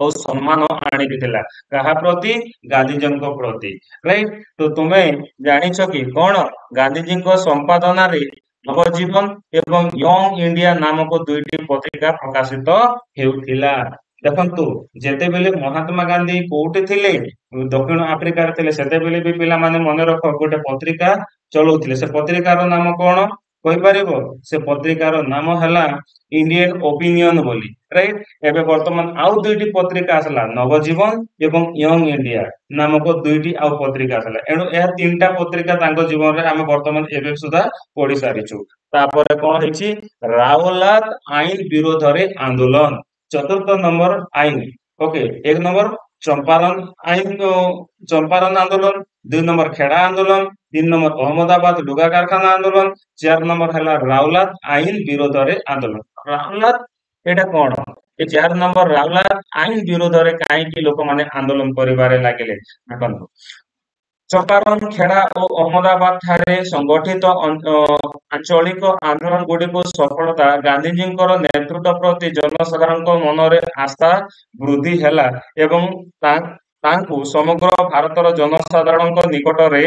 ଓ ସମ୍ମାନ ଆଣି ଦେଇଥିଲା। କାହା ପ୍ରତି? ଗାନ୍ଧିଜୀଙ୍କ ପ୍ରତି। ରାଇଟ, ତ ତୁମେ ଜାଣିଛ କି କଣ ଗାନ୍ଧିଜୀଙ୍କ ସମ୍ପାଦନାରେ ନବଜୀବନ ଏବଂ ୟଙ୍ଗ ଇଣ୍ଡିଆ ନାମକ ଦୁଇଟି ପତ୍ରିକା ପ୍ରକାଶିତ ହେଉଥିଲା। ଦେଖନ୍ତୁ, ଯେତେବେଳେ ମହାତ୍ମା ଗାନ୍ଧୀ କୋଉଠି ଥିଲେ? ଦକ୍ଷିଣ ଆଫ୍ରିକାରେ ଥିଲେ। ସେତେବେଳେ ବି ପିଲାମାନେ ମନେ ରଖ, ଗୋଟେ ପତ୍ରିକା ଚଳଉଥିଲେ। ସେ ପତ୍ରିକାର ନାମ କଣ କହିପାରିବ? ସେ ପତ୍ରିକାର ନାମ ହେଲା ଇଣ୍ଡିଆନ ଓପିନିଅନ ବୋଲି। ରାଇଟ, ଏବେ ବର୍ତ୍ତମାନ ଆଉ ଦୁଇଟି ପତ୍ରିକା ଆସିଲା, ନବଜୀବନ ଏବଂ ୟଙ୍ଗ ଇଣ୍ଡିଆ ନାମକ ଦୁଇଟି ଆଉ ପତ୍ରିକା ଆସିଲା। ଏଣୁ ଏହା 3ଟା ପତ୍ରିକା ତାଙ୍କ ଜୀବନରେ ଆମେ ବର୍ତ୍ତମାନ ଏବେ ସୁଦ୍ଧା ପଢି ସାରିଛୁ। ତାପରେ କଣ ହେଇଛି, ରାଓଲାତ ଆଇନ ବିରୋଧରେ ଆନ୍ଦୋଳନ। 4th ନମ୍ବର ଆଇନ। ଓକେ, 1 ନମ୍ବର ଚମ୍ପାରଣ ଆନ୍ଦୋଳନ, 2 ନମ୍ବର ଖେଡା ଆନ୍ଦୋଳନ, 3 ନମ୍ବର ଅହମ୍ମଦାବାଦ ଲୁଗା କାରଖାନା ଆନ୍ଦୋଳନ, 4 ନମ୍ବର ହେଲା ରାଉଲାତ ଆଇନ ବିରୋଧରେ ଆନ୍ଦୋଳନ। ରାଉଲାତ ଏଇଟା କଣ? ଏ 4 ନମ୍ବର ରାଉଲାତ ଆଇନ ବିରୋଧରେ କାହିଁକି ଲୋକମାନେ ଆନ୍ଦୋଳନ କରିବାରେ ଲାଗିଲେ? ଦେଖନ୍ତୁ, ଚମ୍ପାରଣ, ଖେଡା ଓ ଅହମ୍ମଦାବାଦ ଠାରେ ସଂଗଠିତ ଆଞ୍ଚଳିକ ଆନ୍ଦୋଳନ ଗୁଡ଼ିକୁ ସଫଳତା ଗାନ୍ଧିଜୀଙ୍କର ନେତୃତ୍ୱ ପ୍ରତି ଜନସାଧାରଣଙ୍କ ମନରେ ଆସ୍ଥା ବୃଦ୍ଧି ହେଲା ଏବଂ ତାଙ୍କୁ ସମଗ୍ର ଭାରତର ଜନସାଧାରଣଙ୍କ ନିକଟରେ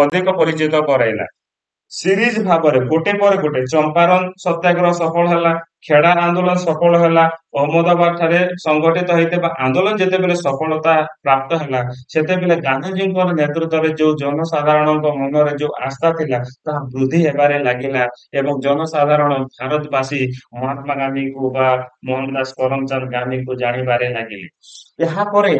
ଅଧିକ ପରିଚିତ କରାଇଲା। ସିରିଜ ଭାବରେ ଗୋଟେ ପରେ ଗୋଟେ ଚମ୍ପାରଣ ସତ୍ୟାଗ୍ରହ ସଫଳ ହେଲା, ଖେଡା ଆନ୍ଦୋଳନ ସଫଳ ହେଲା, ଅହମ୍ମଦାବାଦ ଠାରେ ସଂଗଠିତ ହେଇଥିବା ଆନ୍ଦୋଳନ ଯେତେବେଳେ ସଫଳତା ପ୍ରାପ୍ତ ହେଲା, ସେତେବେଳେ ଗାନ୍ଧିଜୀଙ୍କର ନେତୃତ୍ୱରେ ଯୋଉ ଜନସାଧାରଣଙ୍କ ମନରେ ଯୋଉ ଆସ୍ଥା ଥିଲା, ତାହା ବୃଦ୍ଧି ହେବାରେ ଲାଗିଲା ଏବଂ ଜନସାଧାରଣ ଭାରତବାସୀ ମହାତ୍ମା ଗାନ୍ଧୀଙ୍କୁ ବା ମୋହନଦାସ କରମଚାନ୍ଦ ଗାନ୍ଧୀଙ୍କୁ ଜାଣିବାରେ ଲାଗିଲେ। ଏହାପରେ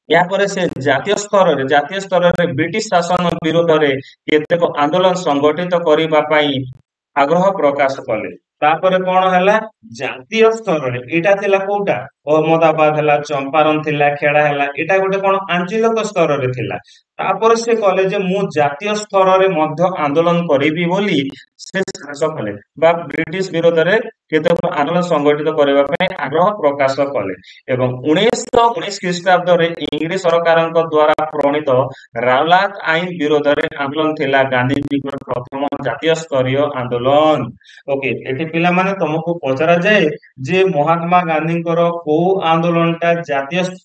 ଏହାପରେ ସେ ଜାତୀୟ ସ୍ତରରେ ବ୍ରିଟିଶ ଶାସନ ବିରୋଧରେ କେତେକ ଆନ୍ଦୋଳନ ସଂଗଠିତ କରିବା ପାଇଁ ଆଗ୍ରହ ପ୍ରକାଶ କଲେ। ତାପରେ କଣ ହେଲା, ଜାତୀୟ ସ୍ତରରେ, ଏଇଟା ଥିଲା କୋଉଟା? ଅହମ୍ମଦାବାଦ ହେଲା, ଚମ୍ପାରଣ ଥିଲା, ଖେଡା ହେଲା, ଏଇଟା ଗୋଟେ କଣ ଆଞ୍ଚଳିକ ସ୍ତରରେ ଥିଲା। ତାପରେ ସେ କଲେ ଯେ ମୁଁ ଜାତୀୟ ସ୍ତରରେ ମଧ୍ୟ ଆନ୍ଦୋଳନ କରିବି ବୋଲି ସେ ସାହସ କଲେ ବା ବ୍ରିଟିଶ ବିରୋଧରେ କେତେକ ଆନ୍ଦୋଳନ ସଂଗଠିତ କରିବା ପାଇଁ ଆଗ୍ରହ ପ୍ରକାଶ କଲେ ଏବଂ 1919 ଖ୍ରୀଷ୍ଟାବ୍ଦରେ ଇଂରେଜ ସରକାରଙ୍କ ଦ୍ୱାରା ପ୍ରଣୀତ ରାଓଲାତ ଆଇନ ବିରୋଧରେ ଆନ୍ଦୋଳନ ଥିଲା ଗାନ୍ଧୀଜୀଙ୍କର ପ୍ରଥମ ଜାତୀୟ ସ୍ତରୀୟ ଆନ୍ଦୋଳନ। ଓକେ, ଏଠି ପିଲାମାନେ ତମକୁ ପଚରାଯାଏ ଯେ ମହାତ୍ମା ଗାନ୍ଧୀଙ୍କର କୋଉ ଆନ୍ଦୋଳନଟା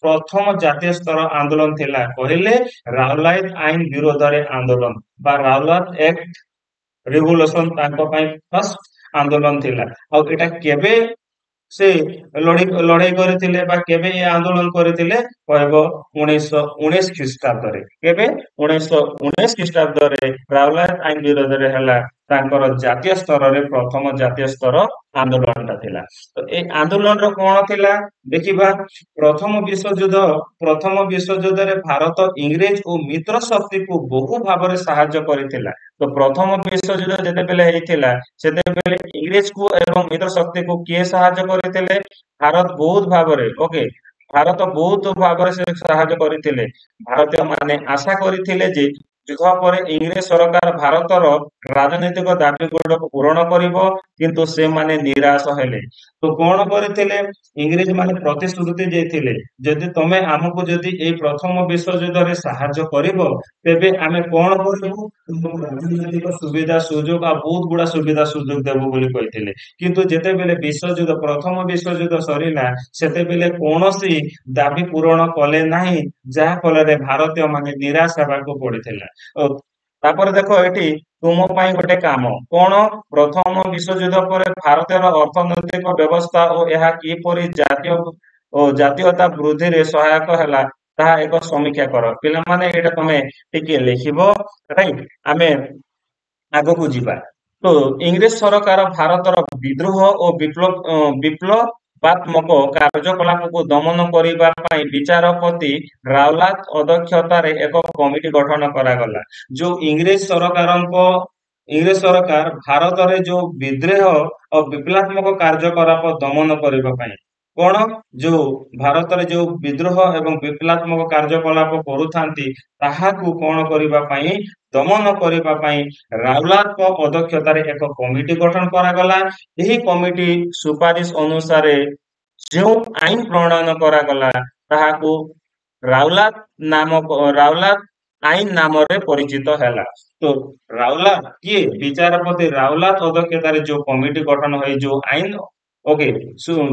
ପ୍ରଥମ ଜାତୀୟ ସ୍ତର ଆନ୍ଦୋଳନ ଥିଲା କହିଲେ ରାଓଲାତ ଆଇନ ବିରୋଧରେ ଆନ୍ଦୋଳନ ବା ରାଓଲାତ ଆକ୍ଟ ରେଭୁଲେସନ ତାଙ୍କ ପାଇଁ ଫାର୍ଷ୍ଟ ଆନ୍ଦୋଳନ ଥିଲା। ଆଉ ଏଟା କେବେ ସେ ଲଢେଇ କରିଥିଲେ ବା କେବେ ଏ ଆନ୍ଦୋଳନ କରିଥିଲେ କହିବ 1919 ଖ୍ରୀଷ୍ଟାବ୍ଦରେ। କେବେ 1919 ଖ୍ରୀଷ୍ଟାବ୍ଦରେ ରାଓଲାତ ଆଇନ ବିରୋଧରେ ହେଲା ତାଙ୍କର ଜାତୀୟ ସ୍ତରରେ ପ୍ରଥମ ଜାତୀୟ ସ୍ତର ଆନ୍ଦୋଳନଟା ଥିଲା। ତ ଏଇ ଆନ୍ଦୋଳନର କଣ ଥିଲା ଦେଖିବା। ପ୍ରଥମ ବିଶ୍ୱଯୁଦ୍ଧରେ ଭାରତ ଇଂରେଜ ଓ ମିତ୍ର ଶକ୍ତିକୁ ବହୁ ଭାବରେ ସାହାଯ୍ୟ କରିଥିଲା। ତ ପ୍ରଥମ ବିଶ୍ୱଯୁଦ୍ଧ ଯେତେବେଳେ ହେଇଥିଲା ସେତେବେଳେ ଇଂରେଜକୁ ଏବଂ ମିତ୍ର ଶକ୍ତିକୁ କିଏ ସାହାଯ୍ୟ କରିଥିଲେ? ଭାରତ ବହୁତ ଭାବରେ ସେ ସାହାଯ୍ୟ କରିଥିଲେ। ଭାରତୀୟ ମାନେ ଆଶା କରିଥିଲେ ଯେ ଯୁଦ୍ଧ ପରେ ଇଂରେଜ ସରକାର ଭାରତର ରାଜନୈତିକ ଦାବି ଗୁଡିକୁ ପୂରଣ କରିବ, କିନ୍ତୁ ସେମାନେ ନିରାଶ ହେଲେ। ତ କଣ କରିଥିଲେ? ଇଂରେଜ ମାନେ ପ୍ରତିଶ୍ରୁତି ଦେଇଥିଲେ ଯଦି ତମେ ଆମକୁ ଯଦି ଏଇ ପ୍ରଥମ ବିଶ୍ୱଯୁଦ୍ଧରେ ସାହାଯ୍ୟ କରିବ ତେବେ ଆମେ କଣ କରିବୁ, ତୁମକୁ ରାଜନୈତିକ ସୁବିଧା ସୁଯୋଗ ଆଉ ବହୁତ ଗୁଡା ସୁବିଧା ସୁଯୋଗ ଦେବୁ ବୋଲି କହିଥିଲେ। କିନ୍ତୁ ଯେତେବେଳେ ପ୍ରଥମ ବିଶ୍ୱଯୁଦ୍ଧ ସରିଲା ସେତେବେଳେ କୌଣସି ଦାବି ପୂରଣ କଲେ ନାହିଁ, ଯାହା ଫଳରେ ଭାରତୀୟ ମାନେ ନିରାଶ ହେବାକୁ ପଡିଥିଲା। ଓ ତାପରେ ଦେଖ ଏଠି ତୁମ ପାଇଁ ଗୋଟେ କାମ କଣ, ପ୍ରଥମ ବିଶ୍ୱଯୁଦ୍ଧ ପରେ ଭାରତର ଅର୍ଥନୈତିକ ବ୍ୟବସ୍ଥା ଓ ଏହା କିପରି ଜାତୀୟତା ବୃଦ୍ଧିରେ ସହାୟକ ହେଲା ତାହା ଏକ ସମୀକ୍ଷା କର। ପିଲାମାନେ ଏଇଟା ତମେ ଟିକେ ଲେଖିବ, ରାଇଟ। ଆମେ ଆଗକୁ ଯିବା। ତ ଇଂରେଜ ସରକାର ଭାରତର ବିଦ୍ରୋହ ଓ ବିପ୍ଳବାତ୍ମକ କାର୍ଯ୍ୟକଳାପକୁ ଦମନ କରିବା ପାଇଁ ବିଚାରପତି ରାଓଲାତ ଅଧ୍ୟକ୍ଷତାରେ ଏକ କମିଟି ଗଠନ କରାଗଲା। ଯୋଉ ଇଂରେଜ ସରକାର ଭାରତରେ ଯୋଉ ବିଦ୍ରୋହ ଓ ବିପ୍ଳବାତ୍ମକ କାର୍ଯ୍ୟକଳାପ ଦମନ କରିବା ପାଇଁ କଣ, ଯୋଉ ଭାରତରେ ଯୋଉ ବିଦ୍ରୋହ ଏବଂ ବିପ୍ଳବାତ୍ମକ କାର୍ଯ୍ୟକଳାପ କରୁଥାନ୍ତି ତାହାକୁ କଣ କରିବା ପାଇଁ, ଦମନ କରିବା ପାଇଁ ରାଓଲାତଙ୍କ ଅଧ୍ୟକ୍ଷତାରେ ଏକ କମିଟି ଗଠନ କରାଗଲା। ଏହି କମିଟି ସୁପାରିଶ ଅନୁସାରେ ଯେଉଁ ଆଇନ ପ୍ରଣୟନ କରାଗଲା ତାହାକୁ ରାଉଲାତ ଆଇନ ନାମରେ ପରିଚିତ ହେଲା। ତ ରାଉଲାତ କିଏ? ବିଚାରପତି ରାଉଲାତ ଅଧ୍ୟକ୍ଷତାରେ ଯୋଉ କମିଟି ଗଠନ ହୋଇ ଯୋଉ ଆଇନ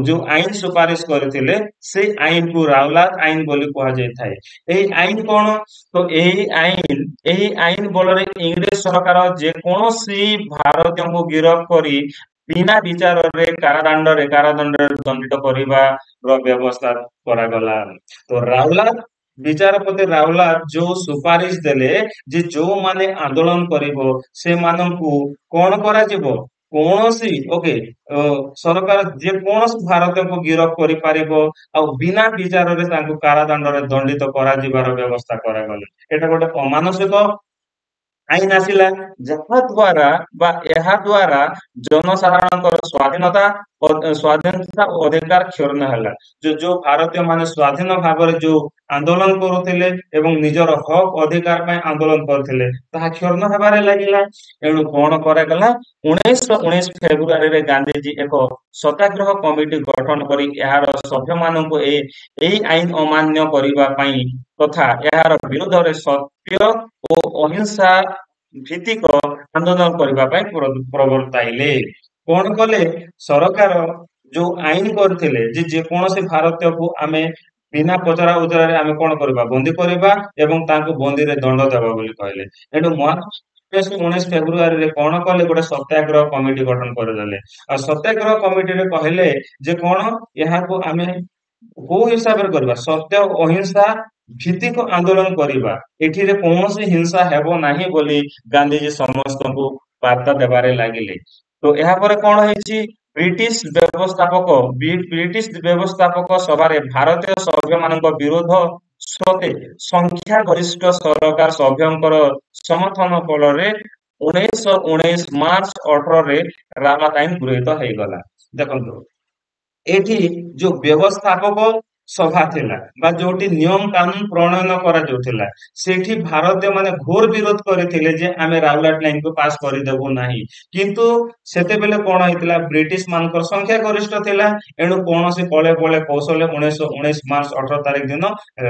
ଯୋଉ ଆଇନ ସୁପାରିଶ କରିଥିଲେ ସେଇ ଆଇନକୁ ରାଉଲାତ ଆଇନ ବୋଲି କୁହାଯାଇଥାଏ। ଏହି ଆଇନ କଣ? ତ ଏହି ଆଇନ ବଳରେ ଇଂରେଜ ସରକାର ଯେକୌଣସି ଭାରତୀୟଙ୍କୁ ଗିରଫ କରି ବିନା ବିଚାରରେ କାରାଦଣ୍ଡରେ ଦଣ୍ଡିତ କରିବାର ବ୍ୟବସ୍ଥା କରାଗଲା। ତ ବିଚାରପତି ରାଉଲାତ ଯୋଉ ସୁପାରିଶ ଦେଲେ ଯେ ଯୋଉମାନେ ଆନ୍ଦୋଳନ କରିବ ସେମାନଙ୍କୁ କଣ କରାଯିବ, ସରକାର ଯେକୌଣସି ଭାରତୀୟକୁ ଗିରଫ କରିପାରିବ ଆଉ ବିନା ବିଚାରରେ ତାଙ୍କୁ କାରାଦଣ୍ଡରେ ଦଣ୍ଡିତ କରାଯିବାର ବ୍ୟବସ୍ଥା କରାଗଲା। ଏଟା ଗୋଟେ ଅମାନସିକ ଆଇନ ଆସିଲା, ଯାହା ଦ୍ୱାରା ବା ଏହା ଦ୍ୱାରା ଜନସାଧାରଣଙ୍କର ସ୍ୱାଧୀନତା ଓ ଅଧିକାର କ୍ଷୁର୍ଣ୍ଣ ହେଲା। ଯୋଉ ଭାରତୀୟ ମାନେ ସ୍ୱାଧୀନ ଭାବରେ ଯୋଉ ଆନ୍ଦୋଳନ କରୁଥିଲେ ଏବଂ ନିଜର ହକ୍ ଅଧିକାର ପାଇଁ ଆନ୍ଦୋଳନ କରୁଥିଲେ ତାହା କ୍ଷୁର୍ଣ୍ଣ ହେବାରେ ଲାଗିଲା। ଏଣୁ କଣ କରାଗଲା, 1919 ଫେବୃଆରୀରେ ଗାନ୍ଧୀଜୀ ଏକ ସତ୍ୟାଗ୍ରହ କମିଟି ଗଠନ କରି ଏହାର ସଭ୍ୟମାନଙ୍କୁ ଏହି ଆଇନ ଅମାନ୍ୟ କରିବା ପାଇଁ ତଥା ଏହାର ବିରୁଦ୍ଧରେ ସତ୍ୟ ଓ ଅହିଂସା ଭିତ୍ତିକ ଆନ୍ଦୋଳନ କରିବା ପାଇଁ ପ୍ରବର୍ତ୍ତାଇଲେ। କଣ କଲେ? ସରକାର ଯୋଉ ଆଇନ କରିଥିଲେ ଯେ ଯେକୌଣସି ଭାରତୀୟକୁ ଆମେ ବିନା ପଚରା ଉଚରାରେ ଆମେ କଣ କରିବା, ବନ୍ଦୀ କରିବା ଏବଂ ତାଙ୍କୁ ବନ୍ଦୀରେ ଦଣ୍ଡ ଦେବା ବୋଲି କହିଲେ। ଏଠୁ 1919 ଫେବୃଆରୀରେ କଣ କଲେ, ଗୋଟେ ସତ୍ୟାଗ୍ରହ କମିଟି ଗଠନ କରିଦେଲେ। ଆଉ ସତ୍ୟାଗ୍ରହ କମିଟିରେ କହିଲେ ଯେ କଣ, ଏହାକୁ ଆମେ କୋଉ ହିସାବରେ କରିବା, ସତ୍ୟ ଅହିଂସା ଭିତ୍ତିକ ଆନ୍ଦୋଳନ କରିବା, ଏଠିରେ କୌଣସି ହିଂସା ହେବ ନାହିଁ ବୋଲି ଗାନ୍ଧୀଜୀ ସମସ୍ତଙ୍କୁ ବାର୍ତ୍ତା ଦେବାରେ ଲାଗିଲେ। ତ ଏହାପରେ କଣ ହେଇଛି, ବ୍ରିଟିଶ ବ୍ୟବସ୍ଥାପକ ସଭାରେ ଭାରତୀୟ ସଭ୍ୟମାନଙ୍କ ବିରୋଧ ସତ୍ତ୍ୱେ ସଂଖ୍ୟାଗରିଷ୍ଠ ସରକାର ସଭ୍ୟଙ୍କର ସମର୍ଥନ ଫଳରେ 1919 ମାର୍ଚ୍ଚ 18ରେ ରାଓଲାତ ଆଇନ ଗୃହୀତ ହେଇଗଲା। ଦେଖନ୍ତୁ ଏଠି ଯୋଉ ବ୍ୟବସ୍ଥାପକ ସଭା ଥିଲା ବା ଯୋଉଠି ନିୟମ କାନୁନ ପ୍ରଣୟନ କରାଯାଉଥିଲା ସେଠି ଭାରତୀୟ ମାନେ ଘୋର ବିରୋଧ କରିଥିଲେ ଯେ ଆମେ ରାଉଲାଟ ଲାଇନକୁ ପାସ୍ କରିଦେବୁ ନାହିଁ। କିନ୍ତୁ ସେତେବେଳେ କଣ ହେଇଥିଲା, ବ୍ରିଟିଶ ମାନଙ୍କର ସଂଖ୍ୟା ଗରିଷ୍ଠ ଥିଲା। ଏଣୁ କୌଣସି କଳେ ବଳେ କୌଶଳେ 1919 ମାର୍ଚ୍ଚ 18 ତାରିଖ ଦିନ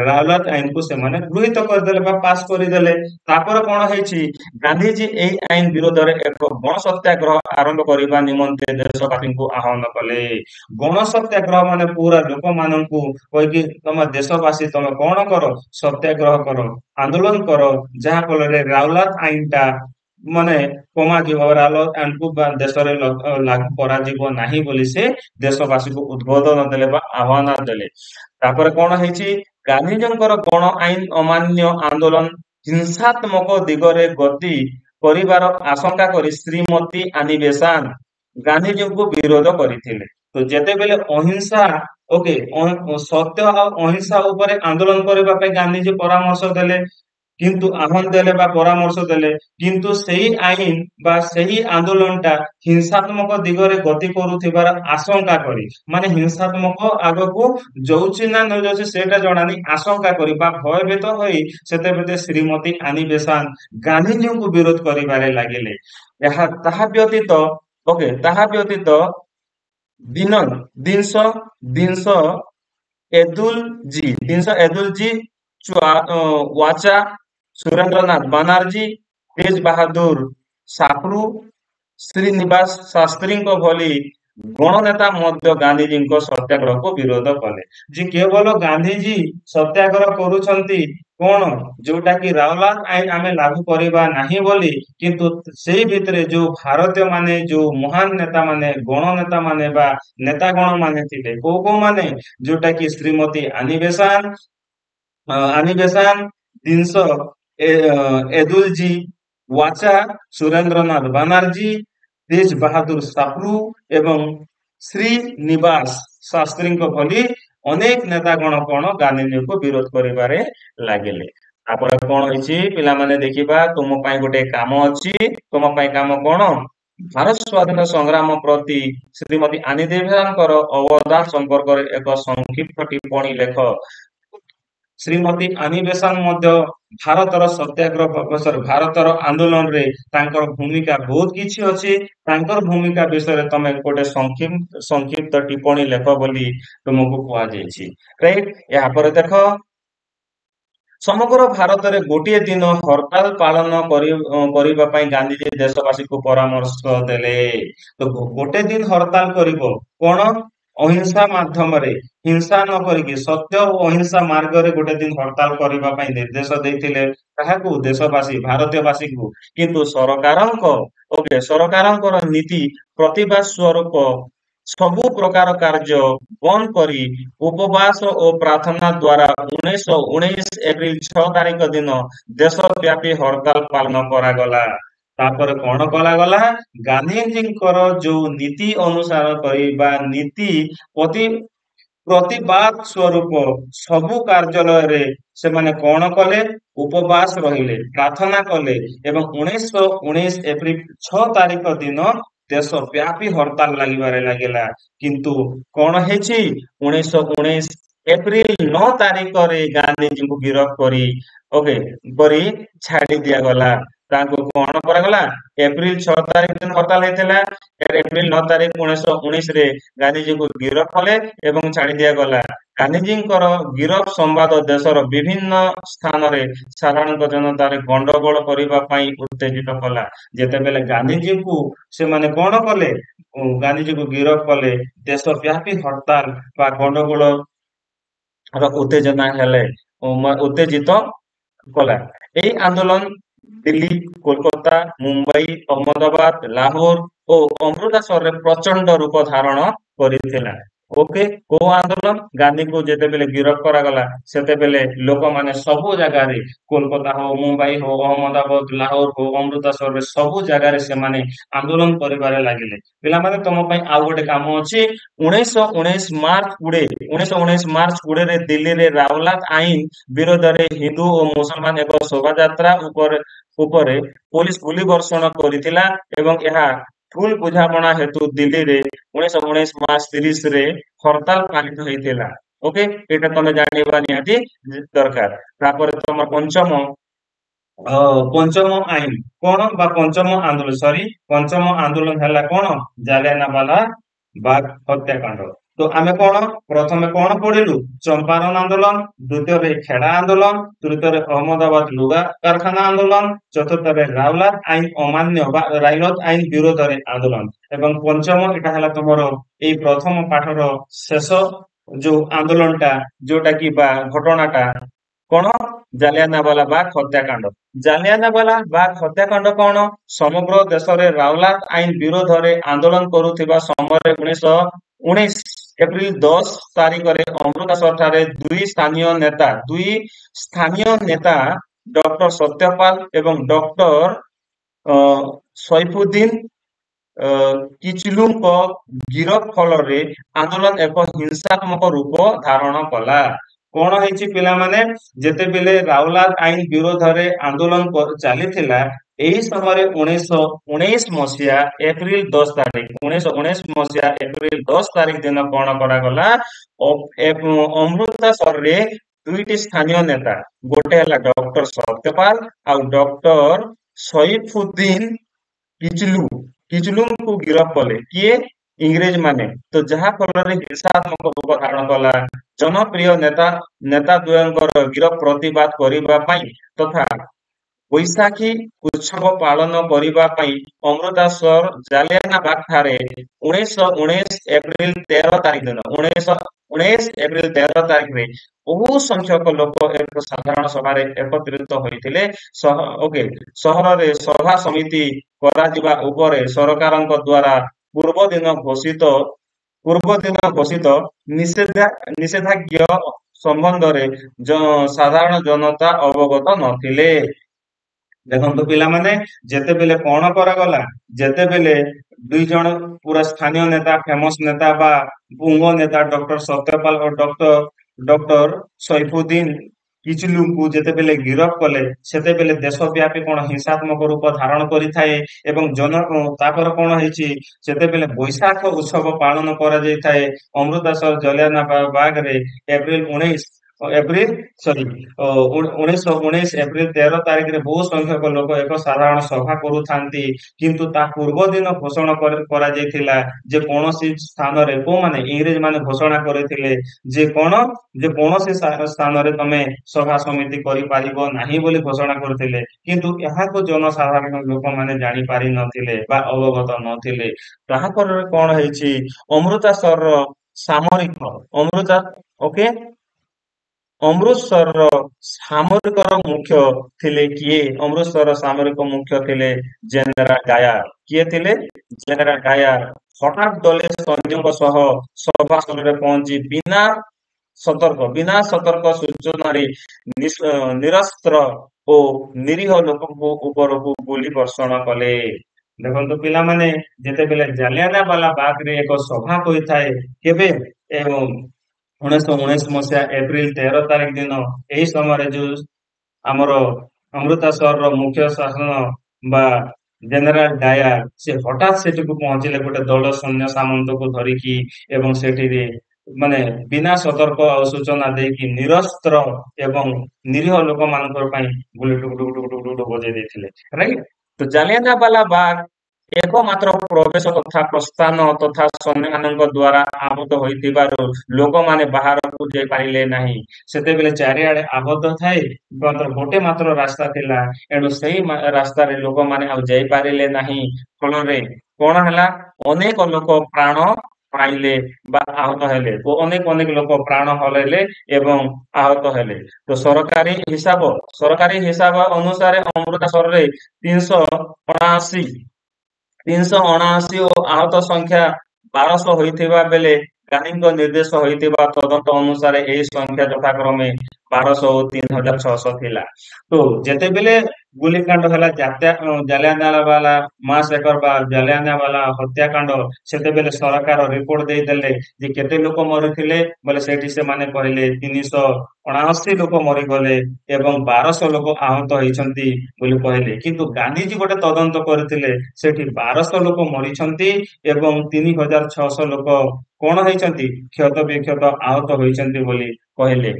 ରାଉଲାଟ ଆଇନକୁ ସେମାନେ ଗୃହୀତ କରିଦେଲେ ବା ପାସ୍ କରିଦେଲେ। ତାପରେ କଣ ହେଇଛି, ଗାନ୍ଧିଜୀ ଏହି ଆଇନ ବିରୋଧରେ ଏକ ଗଣ ସତ୍ୟାଗ୍ରହ ଆରମ୍ଭ କରିବା ନିମନ୍ତେ ଦେଶବାସୀଙ୍କୁ ଆହ୍ୱାନ କଲେ। ଗଣ ସତ୍ୟାଗ୍ରହ ମାନେ ପୁରା ଲୋକମାନଙ୍କୁ କହିକି ତମ ଦେଶବାସୀ ତମେ କଣ କର, ସତ୍ୟାଗ୍ରହ କର, ଆନ୍ଦୋଳନ କର, ଯାହା ଫଳରେ ରାଉଲାତ ଆଇନଟା ମାନେ କମାଯିବ, ରାଉଲାତ ଆଇନକୁ ଦେଶରେ ଲାଗୁ କରାଯିବ ନାହିଁ ବୋଲି ସେ ଦେଶବାସୀକୁ ଉଦ୍ବୋଧନ ଦେଲେ ବା ଆହ୍ୱାନ ଦେଲେ। ତାପରେ କଣ ହେଇଛି, ଗାନ୍ଧିଜୀଙ୍କର ଗଣ ଆଇନ ଅମାନ୍ୟ ଆନ୍ଦୋଳନ ହିଂସାତ୍ମକ ଦିଗରେ ଗତି କରିବାର ଆଶଙ୍କା କରି ଶ୍ରୀମତୀ ଆନି ବେସାନ୍ତ ଗାନ୍ଧିଜୀଙ୍କୁ ବିରୋଧ କରିଥିଲେ। ତ ଯେତେବେଳେ ଅହିଂସା ଓକେ ସତ୍ୟ ଆଉ ଅହିଂସା ଉପରେ ଆନ୍ଦୋଳନ କରିବା ପାଇଁ ଗାନ୍ଧିଜୀ ପରାମର୍ଶ ଦେଲେ, କିନ୍ତୁ ଆହ୍ୱାନ ଦେଲେ ବା ପରାମର୍ଶ ଦେଲେ, କିନ୍ତୁ ସେଇ ଆଇନ ବା ସେହି ଆନ୍ଦୋଳନଟା ହିଂସାତ୍ମକ ଦିଗରେ ଗତି କରୁଥିବାର ଆଶଙ୍କା କରି, ମାନେ ହିଂସାତ୍ମକ ଆଗକୁ ଯାଉଛି ନା ନ ଯାଉଛି ସେଇଟା ଜଣାନି, ଆଶଙ୍କା କରି ବା ଭୟଭୀତ ହୋଇ ସେତେବେଳେ ଶ୍ରୀମତୀ ଆନି ବେସାନ୍ତ ଗାନ୍ଧିଜୀଙ୍କୁ ବିରୋଧ କରିବାରେ ଲାଗିଲେ। ତାହା ବ୍ୟତୀତ ତାହା ବ୍ୟତୀତ ଦିନ ଦିନଶ ଦିନଶ एदुल जी वाचा, सुरेंद्रनाथ बनर्जी, तेज बहादुर सापरू, श्रीनिवास शास्त्रीଙ୍କ ଭଳି ଗଣନେତା ମଧ୍ୟ ଗାନ୍ଧିଜୀଙ୍କ ସତ୍ୟାଗ୍ରହକୁ ବିରୋଧ କଲେ। ଯେ କେବଳ ଗାନ୍ଧିଜୀ ସତ୍ୟାଗ୍ରହ କରୁଛନ୍ତି କଣ, ଯୋଉଟା କି ରାଉଲାତ ଆଇନ ଆମେ ଲାଗୁ କରିବା ନାହିଁ ବୋଲି, କିନ୍ତୁ ସେଇ ଭିତରେ ଯୋଉ ଭାରତୀୟ ମାନେ, ଯୋଉ ମହାନ ନେତା ମାନେ, ଗଣ ନେତା ମାନେ ବା ନେତାଗଣ ମାନେ ଥିଲେ, କୋଉ କୋଉ ମାନେ, ଯୋଉଟା କି ଶ୍ରୀମତୀ ଆନି ବେସାନ୍ତ, ଆନି ବେସାନ୍ତ, ଜିନିଷ ଏଦୁଲଜି ୱାଚା, ସୁରେନ୍ଦ୍ରନାଥ ବାନାର୍ଜୀ, ତେଜ ବାହାଦୁର ସାପରୁ ଏବଂ ଶ୍ରୀନିବାସ ଶାସ୍ତ୍ରୀଙ୍କ ଭଳି ଅନେକ ନେତାଗଣ କଣ ଗାନ୍ଧିଜୀଙ୍କୁ ବିରୋଧ କରିବାରେ ଲାଗିଲେ। ତାପରେ କଣ ହେଇଛି ପିଲାମାନେ ଦେଖିବା, ତୁମ ପାଇଁ ଗୋଟେ କାମ ଅଛି। ତୁମ ପାଇଁ କାମ କଣ, ଭାରତ ସ୍ୱାଧୀନ ସଂଗ୍ରାମ ପ୍ରତି ଶ୍ରୀମତୀ ଆନି ବେସାନ୍ତଙ୍କର ଅବଦାନ ସମ୍ପର୍କରେ ଏକ ସଂକ୍ଷିପ୍ତ ଟିପ୍ପଣୀ ଲେଖ। ଶ୍ରୀମତୀ ଆନି ବେସାନ୍ତ ମଧ୍ୟ ଭାରତର ସତ୍ୟାଗ୍ରହ ଭାରତର ଆନ୍ଦୋଳନରେ ତାଙ୍କର ଭୂମିକା ବହୁତ କିଛି ଅଛି। ତାଙ୍କର ଭୂମିକା ବିଷୟରେ ତମେ ଗୋଟେ ସଂକ୍ଷିପ୍ତ ଟିପ୍ପଣୀ ଲେଖ ବୋଲି ତୁମକୁ କୁହାଯାଇଛି, ରାଇଟ। ଏହାପରେ ଦେଖ, ସମଗ୍ର ଭାରତରେ ଗୋଟିଏ ଦିନ ହରତାଲ ପାଳନ କରିବା ପାଇଁ ଗାନ୍ଧିଜୀ ଦେଶବାସୀଙ୍କୁ ପରାମର୍ଶ ଦେଲେ। ତ ଗୋଟେ ଦିନ ହରତାଲ କରିବ, କଣ, ଅହିଂସା ମାଧ୍ୟମରେ, ହିଂସା ନ କରିକି ସତ୍ୟ ଓ ଅହିଂସା ମାର୍ଗରେ ଗୋଟେ ଦିନ ହରତାଲ କରିବା ପାଇଁ ନିର୍ଦ୍ଦେଶ ଦେଇଥିଲେ। କାହାକୁ, ଦେଶବାସୀ ଭାରତୀୟବାସୀଙ୍କୁ। କିନ୍ତୁ ସରକାରଙ୍କର ନୀତି ପ୍ରତିବାଦ ସ୍ୱରୂପ ସବୁ ପ୍ରକାର କାର୍ଯ୍ୟ ବନ୍ଦ କରି ଉପବାସ ଓ ପ୍ରାର୍ଥନା ଦ୍ୱାରା 1919 ଏପ୍ରିଲ 6 ତାରିଖ ଦିନ ଦେଶବ୍ୟାପୀ ହରତାଲ ପାଳନ କରାଗଲା। ତାପରେ କଣ କରାଗଲା, ଗାନ୍ଧିଜୀଙ୍କର ଯୋଉ ନୀତି ଅନୁସାର କରି ବା ନୀତି ପ୍ରତିବାଦ ସ୍ୱରୂପ ସବୁ କାର୍ଯ୍ୟାଳୟରେ ସେମାନେ କଣ କଲେ, ଉପବାସ ରହିଲେ, ପ୍ରାର୍ଥନା କଲେ ଏବଂ 1919 ଏପ୍ରିଲ 6 ତାରିଖ ଦିନ ଦେଶବ୍ୟାପୀ ହରତାଲ ଲାଗିବାରେ ଲାଗିଲା। କିନ୍ତୁ କଣ ହେଇଛି, 1919 ଏପ୍ରିଲ 9 ତାରିଖରେ ଗାନ୍ଧିଜୀଙ୍କୁ ଗିରଫ କରି ଛାଡି ଦିଆଗଲା। ତାଙ୍କୁ କଣ କରାଗଲା, ଏପ୍ରିଲ 6 ତାରିଖ ଦିନ ହରତାଲ ହେଇଥିଲା, ଏପ୍ରିଲ 9 ତାରିଖ 1919ରେ ଗାନ୍ଧିଜୀଙ୍କୁ ଗିରଫ କଲେ ଏବଂ ଛାଡି ଦିଆଗଲା। ଗାନ୍ଧିଜୀଙ୍କର ଗିରଫ ସମ୍ବାଦ ଦେଶର ବିଭିନ୍ନ ସ୍ଥାନରେ ସାଧାରଣ ଜନତାରେ ଗଣ୍ଡଗୋଳ କରିବା ପାଇଁ ଉତ୍ତେଜିତ କଲା। ଯେତେବେଳେ ଗାନ୍ଧିଜୀଙ୍କୁ ସେମାନେ କଣ କଲେ, ଗାନ୍ଧିଜୀଙ୍କୁ ଗିରଫ କଲେ, ଦେଶବ୍ୟାପୀ ହରତାଲ ବା ଗଣ୍ଡଗୋଳ ଉତ୍ତେଜିତ କଲା। ଏହି ଆନ୍ଦୋଳନ ଦିଲ୍ଲୀ, କୋଲକାତା, ମୁମ୍ବାଇ, ଅହମଦାବାଦ, ଲାହୋର ଓ ଅମୃତସରରେ ପ୍ରଚଣ୍ଡ ରୂପ ଧାରଣ କରିଥିଲା। କୋଉ ଆନ୍ଦୋଳନ, ଗାନ୍ଧୀଙ୍କୁ ଯେତେବେଳେ ଗିରଫ କରାଗଲା ସେତେବେଳେ ଲୋକମାନେ ସବୁ ଜାଗାରେ, କୋଲକାତା ହଉ, ମୁମ୍ବାଇ ହଉ, ଅହମଦାବାଦ, ଲାହୋର ହଉ, ଅମୃତସରରେ ସବୁ ଜାଗାରେ ସେମାନେ ଆନ୍ଦୋଳନ କରିବାରେ ଲାଗିଲେ। ପିଲାମାନେ ତମ ପାଇଁ ଆଉ ଗୋଟେ କାମ ଅଛି। 1919 ମାର୍ଚ୍ଚ 20ରେ ଦିଲ୍ଲୀରେ ରାଉଲାତ ଆଇନ ବିରୋଧରେ ହିନ୍ଦୁ ଓ ମୁସଲମାନ ଏକ ଶୋଭାଯାତ୍ରା ଉପରେ ପୋଲିସ ଗୁଳି ବର୍ଷଣ କରିଥିଲା ଏବଂ ଏହା ଭୁଲ ବୁଝାମଣା ହେତୁ ଦିଲ୍ଲୀରେ 1919 ମାର୍ଚ୍ଚ 30ରେ ହରତାଲ ପାଳିତ ହୋଇଥିଲା। ओके एटा तमे जानिबा निहाती दरकार। तापर तमर पंचम आईन कौन बा पंचम आंदोलन सॉरी पंचम आंदोलन है कौन जालियानवाला बाग हत्याकांड। तो आमे कौन प्रथमे कौन पढ़िलु चंपारण आंदोलन, द्वितीय खेड़ा आंदोलन, तृतीय अहमदाबाद लुगा कारखाना आंदोलन, चतुर्थ राउलात आईन अमान्य बा राइलत आईन विरोध आंदोलन एवं पंचम एटा हला तुमरो एई प्रथम पाठर शेष जो आंदोलन टा जोटा की बा घटनाटा कौन जालियानवाला बाग हत्याकांड। जालियानवाला बाग हत्याकांड कौन समग्र देश में राउलात आईन विरोध में आंदोलन करुवा समय 1919 एप्रिल 10 तारिख में अमृतसर ठारे दुई स्थानीय नेता डॉक्टर सत्यपाल एवं डॉक्टर सैफुद्दीन किचलुଙ୍କ गिरफ फल आंदोलन एक हिंसात्मक रूप धारण कला। कौन है पिला माने जेतेबेले राउलात आईन विरोध रे आंदोलन चली यही समय 1919 मसीहा एप्रिल 10 तारिख 1919 मसीहा एप्रिल 10 तारिख दिन कौन करागला अमृतसर रे दुईटी स्थानीय नेता गोटे है डॉक्टर सत्यपाल आ डॉक्टर सैफुद्दीन किचलू किचलू को गिरफ कले किए इंग्रेज माने। तो जहा फल हिंसात्मक रूप धारण कला जनप्रिय नेता नेता द्वयंकर गिरफ प्रतिवाद करने तथा बैशाखी उत्सव पालन करने अमृतसर जालियानवाला ठारे 1919 एप्रिल 13 तारिख दिन 1919 एप्रिल 13 तारिख में बहु संख्यक लोक एक साधारण सभा एकत्रित होते ओके सहर रे सभा समिति करा उपरे सरकार द्वारा पूर्व दिन घोषित निषेधाज्ञा संबंध रे साधारण जनता अवगत नथिले। देखो पिला माने जेतेबेले कौन करागला जेतेबेले दुई जन पूरा स्थानीय नेता फेमस नेता बा पुंग नेता डॉक्टर सत्यपाल और डॉक्टर सैफुद्दीन किचलू को जेतेबेले गिरफ कले सेतेबेले देशव्यापी कौन हिंसात्मक रूप धारण करिथाए एवं जन तापर कौन होइछि सेतेबेले बैशाख उत्सव पालन करा जायथाए अमृतसर जालियानवाला बाग रे एप्रिल 1919 एप्रिल 13 तारिख रे बहु संख्यक लोक एक साधारण सभा करूथांती किंतु ता पूर्व दिन घोषणा करा जायथिला जे कोनोसी स्थान रे को माने इंग्रेज माने घोषणा करथिले जे कोनोसी स्थान रे तमे सभा समिति करि पारिबो नाही बोली घोषणा करथिले किंतु यहाँ को जनसाधारण लोक माने जानि पारि नथिले बा अवगत नथिले। ताहा पर कोन हेछि अमृतसर सामरिक ओके अमृतसर सामरिक मुख्य थिले किए अमृतसर सामरिक मुख्य थिले जनरल डायर किए थिले जनरल डायर हठात दले सैन्यों सह सभा स्थल पहुंची बिना सतर्क सूचना निरस्त्र और निरीह लोक ऊपर को गोली वर्षण कले। देखो पिला माने जेतेबेले जालियानवाला बाग रे एक सभा होइथाए केबे एवं 1919 मसीहा एप्रिल 13 तारिख दिन यही समय जो आमर अमृतसर मुख्य शासन बा जनरल डायर से हठात से पहुंचले गोटे दल सैन्य सामंत को धरिकी एवं सेठी माने बिना सतर्क सूचना देकी निरस्त्र एवं निरीह लोक मानकर गुली टुक टुक टुक टुक टुक बजे देथिले राइट। तो जालियानवाला बाग एकमात्र प्रवेश तथा प्रस्थान तथा सैन्य द्वारा आबद्ध होइतिबारु लोक माने बाहर को जाय पारिले नाही सेतेबेले चारिआडे आबद्ध थाए गोटे मात्र रास्ता थिला एणु सेही रास्ता रे लोक माने आ जाय पारिले नाही फल रे कोन हला अनेक लोक प्राण पाइले बा आहत हेले तो अनेक लोक प्राण हलेले एवं आहत हेले। तो सरकारी हिसाब अनुसार अमृतसर रे 379 और आहत संख्या 1200 होइथिबा बेले गांधी निर्देश होइथिबा तदंत अनुसार एही संख्या यथाक्रमे 1200 और 3600 थिला। तो जेतेबेले गुलीकांड हला जालियानवाला मासकर बा जालियानवाला हत्याकांड सेतेबेले सरकार रिपोर्ट दे देले जे केते लोक मरिथिले बोले सेठी से माने कहले 379 लोक मरि गले एवं 1200 लोक आहत होइछंती बोली कहले किंतु गांधी जी गोटे तदंत करथिले सेठी 1200 लोक मरिछंती एवं 3600 लोक କଣ ହେଇଛନ୍ତି କ୍ଷତ ବିକ୍ଷତ ଆହତ ହୋଇଛନ୍ତି ବୋଲି କହିଲେ।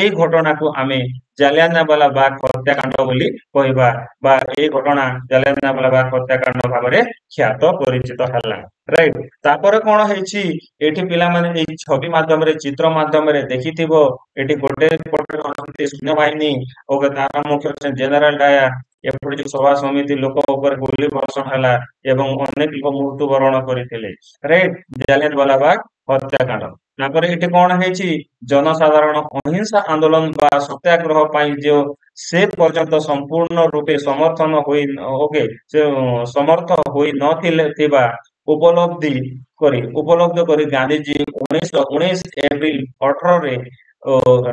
ଏଇ ଘଟଣାକୁ ଆମେ ଜାଲିଆନାବାଲା ବାଗ ହତ୍ୟାକାଣ୍ଡ ବୋଲି କହିବା ବା ଏଇ ଘଟଣା ଜାଲିଆନାବାଲା ବାଗ ହତ୍ୟାକାଣ୍ଡ ଭାବରେ ଖ୍ୟାତ ପରିଚିତ ହେଲା। ରାଇଟ। ତାପରେ କଣ ହେଇଛି ଏଠି ପିଲାମାନେ ଏଇ ଛବି ମାଧ୍ୟମରେ ଚିତ୍ର ମାଧ୍ୟମରେ ଦେଖିଥିବ ଏଠି ଗୋଟେ ପଟେ ଅଛନ୍ତି ସୈନ୍ୟବାହିନୀ ଓ ତାର ମୁଖ୍ୟ ଅଛନ୍ତି ଜେନେରାଲ ଡାୟାର। ଏପଟେ ଯୋଉ ସଭା ସମିତି ଲୋକ ଉପରେ ଗୁଳି ବର୍ଷଣ ହେଲା ଏବଂ ଅନେକ ଲୋକ ମୃତ୍ୟୁବରଣ କରିଥିଲେ। ରାଇଟ। ଜାଲିଆନୱାଲା ବାଗ ହତ୍ୟାକାଣ୍ଡ। ତାପରେ ଏଠି କଣ ହେଇଛି ଜନସାଧାରଣ ଅହିଂସା ଆନ୍ଦୋଳନ ବା ସତ୍ୟାଗ୍ରହ ପାଇଁ ଯୋଉ ସେ ପର୍ଯ୍ୟନ୍ତ ସମ୍ପୂର୍ଣ୍ଣ ରୂପେ ସେ ସମର୍ଥ ହୋଇ ନଥିଲେ ଥିବା ଉପଲବ୍ଧ କରି ଗାନ୍ଧିଜୀ 19 ଏପ୍ରିଲ 18ରେ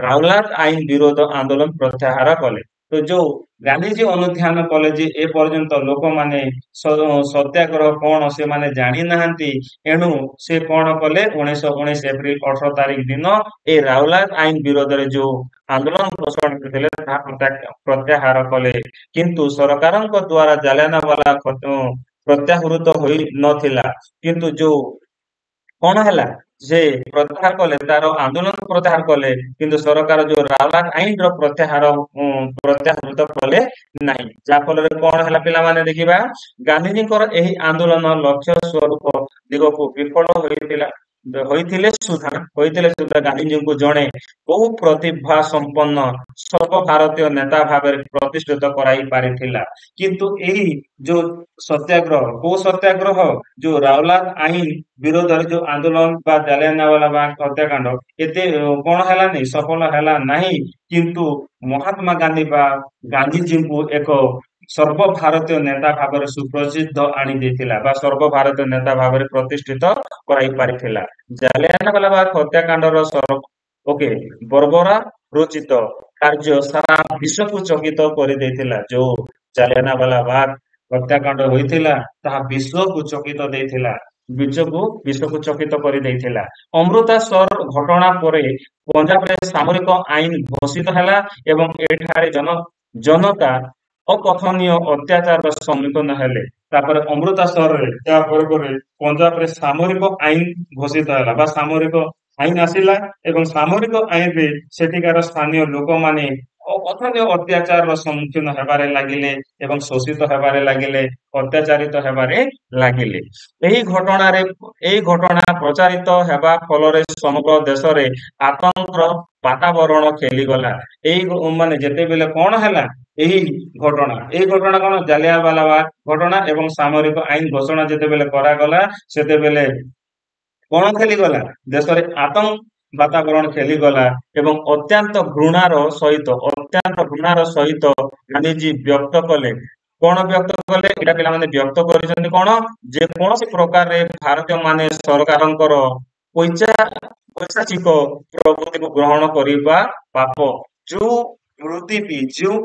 ରାଉଲାଟ ଆଇନ ବିରୋଧ ଆନ୍ଦୋଳନ ପ୍ରତ୍ୟାହାର କଲେ। ତ ଯୋଉ ଗାନ୍ଧିଜୀ ଅନୁଧ୍ୟାନ କଲେ ଯେ ଏ ପର୍ଯ୍ୟନ୍ତ ଲୋକମାନେ ସତ୍ୟାଗ୍ରହ କଣ ସେମାନେ ଜାଣି ନାହାନ୍ତି, ଏଣୁ ସେ କଣ କଲେ 19 ଏପ୍ରିଲ 18 ତାରିଖ ଦିନ ଏ ରାଉଲାଟ ଆଇନ ବିରୋଧରେ ଯୋଉ ଆନ୍ଦୋଳନ ଘୋଷଣା କରିଥିଲେ ତାହା ପ୍ରତ୍ୟାହାର କଲେ। କିନ୍ତୁ ସରକାରଙ୍କ ଦ୍ୱାରା ଜାଲିଆନାବାଲା ପ୍ରତ୍ୟାହୃତ ହୋଇ ନଥିଲା। କିନ୍ତୁ ଯୋଉ କଣ ହେଲା ସେ ପ୍ରତ୍ୟାହାର କଲେ ତାର ଆନ୍ଦୋଳନ ପ୍ରତ୍ୟାହାର କଲେ କିନ୍ତୁ ସରକାର ଯୋଉ ରାଉଲାଟ ଆଇନର ପ୍ରତ୍ୟାହୃତ କଲେ ନାହିଁ। ଯାହା ଫଳରେ କଣ ହେଲା ପିଲାମାନେ ଦେଖିବା ଗାନ୍ଧିଜୀଙ୍କର ଏହି ଆନ୍ଦୋଳନ ଲକ୍ଷ୍ୟ ସ୍ୱରୂପ ଦିଗକୁ ବିଫଳ ହୋଇଥିଲେ ସୁଦ୍ଧା ଗାନ୍ଧିଜୀଙ୍କୁ ଜଣେ ବହୁ ପ୍ରତିଭା ସମ୍ପନ୍ନ ସର୍ବଭାରତୀୟ ନେତା ଭାବରେ ପ୍ରତିଷ୍ଠିତ କରାଇ ପାରିଥିଲା। କିନ୍ତୁ ଏହି ଯୋଉ କୋଉ ସତ୍ୟାଗ୍ରହ ଯୋଉ ରାଉଲାଟ ଆଇନ ବିରୋଧରେ ଯୋଉ ଆନ୍ଦୋଳନ ବା ଜାଲିଆନାୱାଲା ବାଗ ହତ୍ୟାକାଣ୍ଡ ଏତେ କଣ ହେଲାନି ସଫଳ ହେଲା ନାହିଁ। କିନ୍ତୁ ମହାତ୍ମା ଗାନ୍ଧୀ ବା ଗାନ୍ଧିଜୀଙ୍କୁ ଏକ ସର୍ବଭାରତୀୟ ନେତା ଭାବରେ ସୁପ୍ରସିଦ୍ଧ ଆଣି ଦେଇଥିଲା ବା ସର୍ବଭାରତୀୟ ନେତା ଭାବରେ ପ୍ରତିଷ୍ଠିତ କରାଇ ପାରିଥିଲା। ଜାଲିଆନାୱାଲା ବାଗ ହତ୍ୟାକାଣ୍ଡର ବର୍ବରା ରଚିତ କାର୍ଯ୍ୟ ସାରା ବିଶ୍ୱକୁ ଚକିତ କରିଦେଇଥିଲା। ଯୋଉ ଜାଲିଆନାୱାଲା ବାଗ ହତ୍ୟାକାଣ୍ଡ ହୋଇଥିଲା ତାହା ବିଶ୍ୱକୁ ଚକିତ କରିଦେଇଥିଲା। ଅମୃତସର ଘଟଣା ପରେ ପଞ୍ଜାବରେ ସାମରିକ ଆଇନ ଘୋଷିତ ହେଲା ଏବଂ ଏଠାରେ ଜନତା ଅକଥନୀୟ ଅତ୍ୟାଚାରର ସମ୍ମୁଖୀନ ହେଲେ। ତାପରେ ଅମୃତସରରେ ପରେ ପଞ୍ଜାବରେ ସାମରିକ ଆଇନ ଘୋଷିତ ହେଲା ବା ସାମରିକ ଆଇନ ଆସିଲା ଏବଂ ସାମରିକ ଆଇନରେ ସେଠିକାର ସ୍ଥାନୀୟ ଲୋକମାନେ ଅକଥନୀୟ ଅତ୍ୟାଚାରର ସମ୍ମୁଖୀନ ହେବାରେ ଲାଗିଲେ ଏବଂ ଶୋଷିତ ହେବାରେ ଲାଗିଲେ, ଅତ୍ୟାଚାରିତ ହେବାରେ ଲାଗିଲେ। ଏହି ଘଟଣା ପ୍ରଚାରିତ ହେବା ଫଳରେ ସମଗ୍ର ଦେଶରେ ଆତଙ୍କର ବାତାବରଣ ଖେଳିଗଲା। ଯେତେବେଳେ କଣ ହେଲା ଏହି ଘଟଣା କଣ ଜାଲିଆନୱାଲା ବାଗ ଘଟଣା ଏବଂ ସାମରିକ ଆଇନ ଘୋଷଣା ଯେତେବେଳେ କରାଗଲା ସେତେବେଳେ କଣ ଖେଳିଗଲା ଦେଶରେ ଆତଙ୍କ ବାତାବରଣ ଖେଳିଗଲା ଏବଂ ଅତ୍ୟନ୍ତ ଘୃଣାର ସହିତ ଗାନ୍ଧିଜୀ ବ୍ୟକ୍ତ କଲେ। କଣ ବ୍ୟକ୍ତ କଲେ ଏଇଟା ପିଲାମାନେ ବ୍ୟକ୍ତ କରିଛନ୍ତି କଣ ଯେ କୌଣସି ପ୍ରକାରରେ ଭାରତୀୟ ମାନେ ସରକାରଙ୍କର ପୈଶାଚିକ ପ୍ରବୃତ୍ତିକୁ ଗ୍ରହଣ କରିବା ପାପ। ଯେଉଁ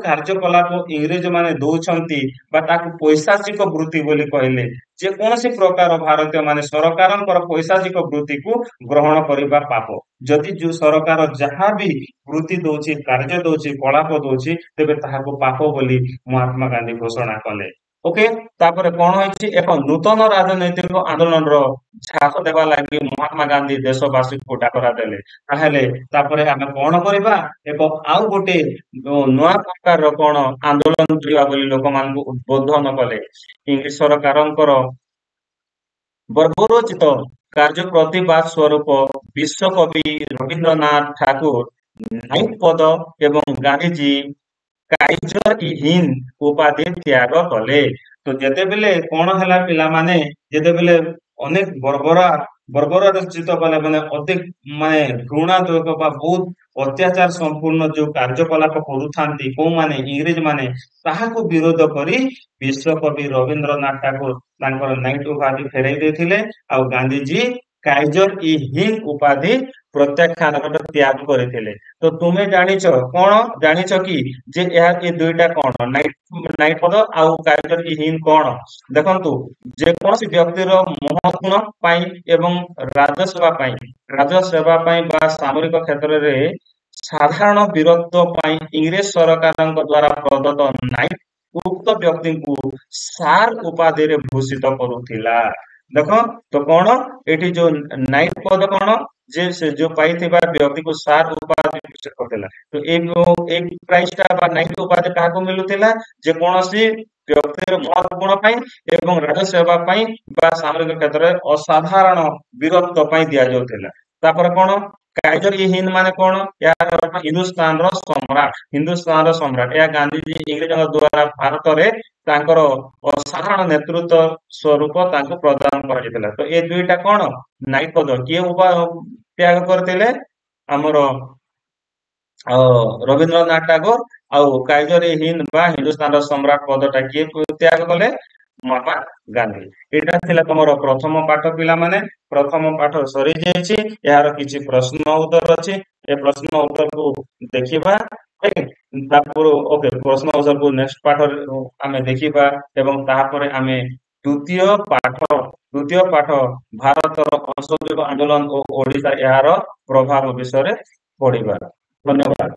କାର୍ଯ୍ୟକଳାପ ଇଂରେଜ ମାନେ ଦଉଛନ୍ତି ବା ତାକୁ ପୈଶାଚିକ ବୃତ୍ତି ବୋଲି କହିଲେ। ଯେକୌଣସି ପ୍ରକାର ଭାରତୀୟ ମାନେ ସରକାରଙ୍କର ପୈଶାଚିକ ବୃତ୍ତିକୁ ଗ୍ରହଣ କରିବା ପାପ। ଯଦି ଯୋଉ ସରକାର ଯାହା ବି ବୃତ୍ତି ଦଉଛି, କାର୍ଯ୍ୟ ଦଉଛି, କଳାପ ଦଉଛି ତେବେ ତାହାକୁ ପାପ ବୋଲି ମହାତ୍ମା ଗାନ୍ଧୀ ଘୋଷଣା କଲେ। ଓକେ। ତାପରେ କଣ ହେଇଛି ଏକ ନୂତନ ରାଜନୈତିକ ଆନ୍ଦୋଳନର ଝାସ ଦେବା ଲାଗି ମହାତ୍ମା ଗାନ୍ଧୀ ଦେଶବାସୀଙ୍କୁ ଡାକରା ଦେଲେ। ତାପରେ ଆମେ କଣ କରିବା ଆଉ ଗୋଟେ ନୂଆ ପ୍ରକାରର କଣ ଆନ୍ଦୋଳନ କରିବା ବୋଲି ଲୋକମାନଙ୍କୁ ଉଦ୍ବୋଧନ କଲେ। ଇଂରେଜ ସରକାରଙ୍କର ବର୍ବରୋଚିତ କାର୍ଯ୍ୟ ପ୍ରତିବାଦ ସ୍ୱରୂପ ବିଶ୍ୱକବି ରବୀନ୍ଦ୍ରନାଥ ଠାକୁର ନାଇଟ୍ ପଦ ଏବଂ ଗାନ୍ଧିଜୀ କାଇଜର-ଇ-ହିନ୍ଦ ଉପାଧି ତ୍ୟାଗ କଲେ। ତ ଯେତେବେଳେ କଣ ହେଲା ପିଲାମାନେ ଯେତେବେଳେ ଅନେକ ବର୍ବରଚିତ କଲେ ଅତି ଘୃଣାତ୍ମକ ବା ବହୁତ ଅତ୍ୟାଚାର ସମ୍ପୂର୍ଣ୍ଣ ଯୋଉ କାର୍ଯ୍ୟକଳାପ କରୁଥାନ୍ତି କୋଉମାନେ ଇଂରେଜ ମାନେ ତାହାକୁ ବିରୋଧ କରି ବିଶ୍ୱକବି ରବୀନ୍ଦ୍ରନାଥ ଠାକୁର ତାଙ୍କର ନାଇଟ୍ ଉପାଧି ଫେରାଇ ଦେଇଥିଲେ ଆଉ ଗାନ୍ଧିଜୀ କାଇଜର-ଇ-ହିନ୍ଦ ଉପାଧି ପ୍ରତ୍ୟାଖ୍ୟାନ ତ୍ୟାଗ କରିଥିଲେ। ତ ତୁମେ ଜାଣିଛ କି ଯେ ଏ ଦୁଇଟା କଣ ନାଇଟ୍ ପଦ ଆଉ କାଇଜର-ଇ-ହିନ୍ଦ କଣ? ଦେଖନ୍ତୁ ଯେକୌଣସି ବ୍ୟକ୍ତିର ମହତ୍ ଗୁଣ ପାଇଁ ଏବଂ ରାଜସେବା ପାଇଁ ବା ସାମରିକ କ୍ଷେତ୍ରରେ ସାଧାରଣ ବୀରତ୍ୱ ପାଇଁ ଇଂରେଜ ସରକାରଙ୍କ ଦ୍ୱାରା ପ୍ରଦତ୍ତ ନାଇଟ୍ ଉକ୍ତ ବ୍ୟକ୍ତିଙ୍କୁ ସାର୍ ଉପାଧିରେ ଭୂଷିତ କରୁଥିଲା। ଦେଖ ତ କଣ ଏଠି ଯୋଉ ନାଇଟ୍ ପଦ କଣ ଯେ ସେ ଯୋଉ ପାଇଥିବା ବ୍ୟକ୍ତିକୁ ସାର୍ ଉପାଧି ସେ କରିଥିଲା। ତ ଏଇ ପ୍ରାଇଜ ଟା ବା ନାଇଟ୍ ଉପାଧି କାହାକୁ ମିଳୁଥିଲା? ଯେ କୌଣସି ବ୍ୟକ୍ତିର ମହତ୍ ଗୁଣ ପାଇଁ ଏବଂ ରାଜ୍ୟ ସେବା ପାଇଁ ବା ସାମରିକ କ୍ଷେତ୍ରରେ ଅସାଧାରଣ ବୀରତ୍ୱ ପାଇଁ ଦିଆଯାଉଥିଲା। ତାପରେ କଣ କାଇଜର ଇ ହିନ୍ଦ ମାନେ କଣ? ଏହାର ଅର୍ଥ ହିନ୍ଦୁସ୍ତାନର ସମ୍ରାଟ। ହିନ୍ଦୁସ୍ତାନର ସମ୍ରାଟ ଏହା ଗାନ୍ଧିଜୀ ଇଂରେଜଙ୍କ ଦ୍ଵାରା ଭାରତରେ ତାଙ୍କର ଅସାଧାରଣ ନେତୃତ୍ୱ ସ୍ୱରୂପ ତାଙ୍କୁ ପ୍ରଦାନ କରାଯାଇଥିଲା। ତ ଏ ଦୁଇଟା କଣ ନାଇଟ୍ ପଦ କିଏ ତ୍ୟାଗ କରିଥିଲେ? ଆମର ରବୀନ୍ଦ୍ରନାଥ ଟାଗୋର। ଆଉ କାଇଜର ଇ ହିନ୍ଦ ବା ହିନ୍ଦୁସ୍ତାନର ସମ୍ରାଟ ପଦଟା କିଏ ତ୍ୟାଗ କଲେ? ମହାତ୍ମା ଗାନ୍ଧୀ। ଏଇଟା ଥିଲା ତମର ପ୍ରଥମ ପାଠ ପିଲାମାନେ। ପ୍ରଥମ ପାଠ ସରିଯାଇଛି। ଏହାର କିଛି ପ୍ରଶ୍ନ ଉତ୍ତର ଅଛି। ଏ ପ୍ରଶ୍ନ ଉତ୍ତରକୁ ଦେଖିବା। ତାପରେ ଓକେ ପ୍ରଶ୍ନ ଉତ୍ତରକୁ ନେକ୍ସଟ ପାଠରେ ଆମେ ଦେଖିବା ଏବଂ ତାପରେ ଆମେ ଦ୍ଵିତୀୟ ପାଠ ଭାରତର ଅସହଯୋଗ ଆନ୍ଦୋଳନ ଓ ଓଡିଶା ଏହାର ପ୍ରଭାବ ବିଷୟରେ ପଢିବା। ଧନ୍ୟବାଦ।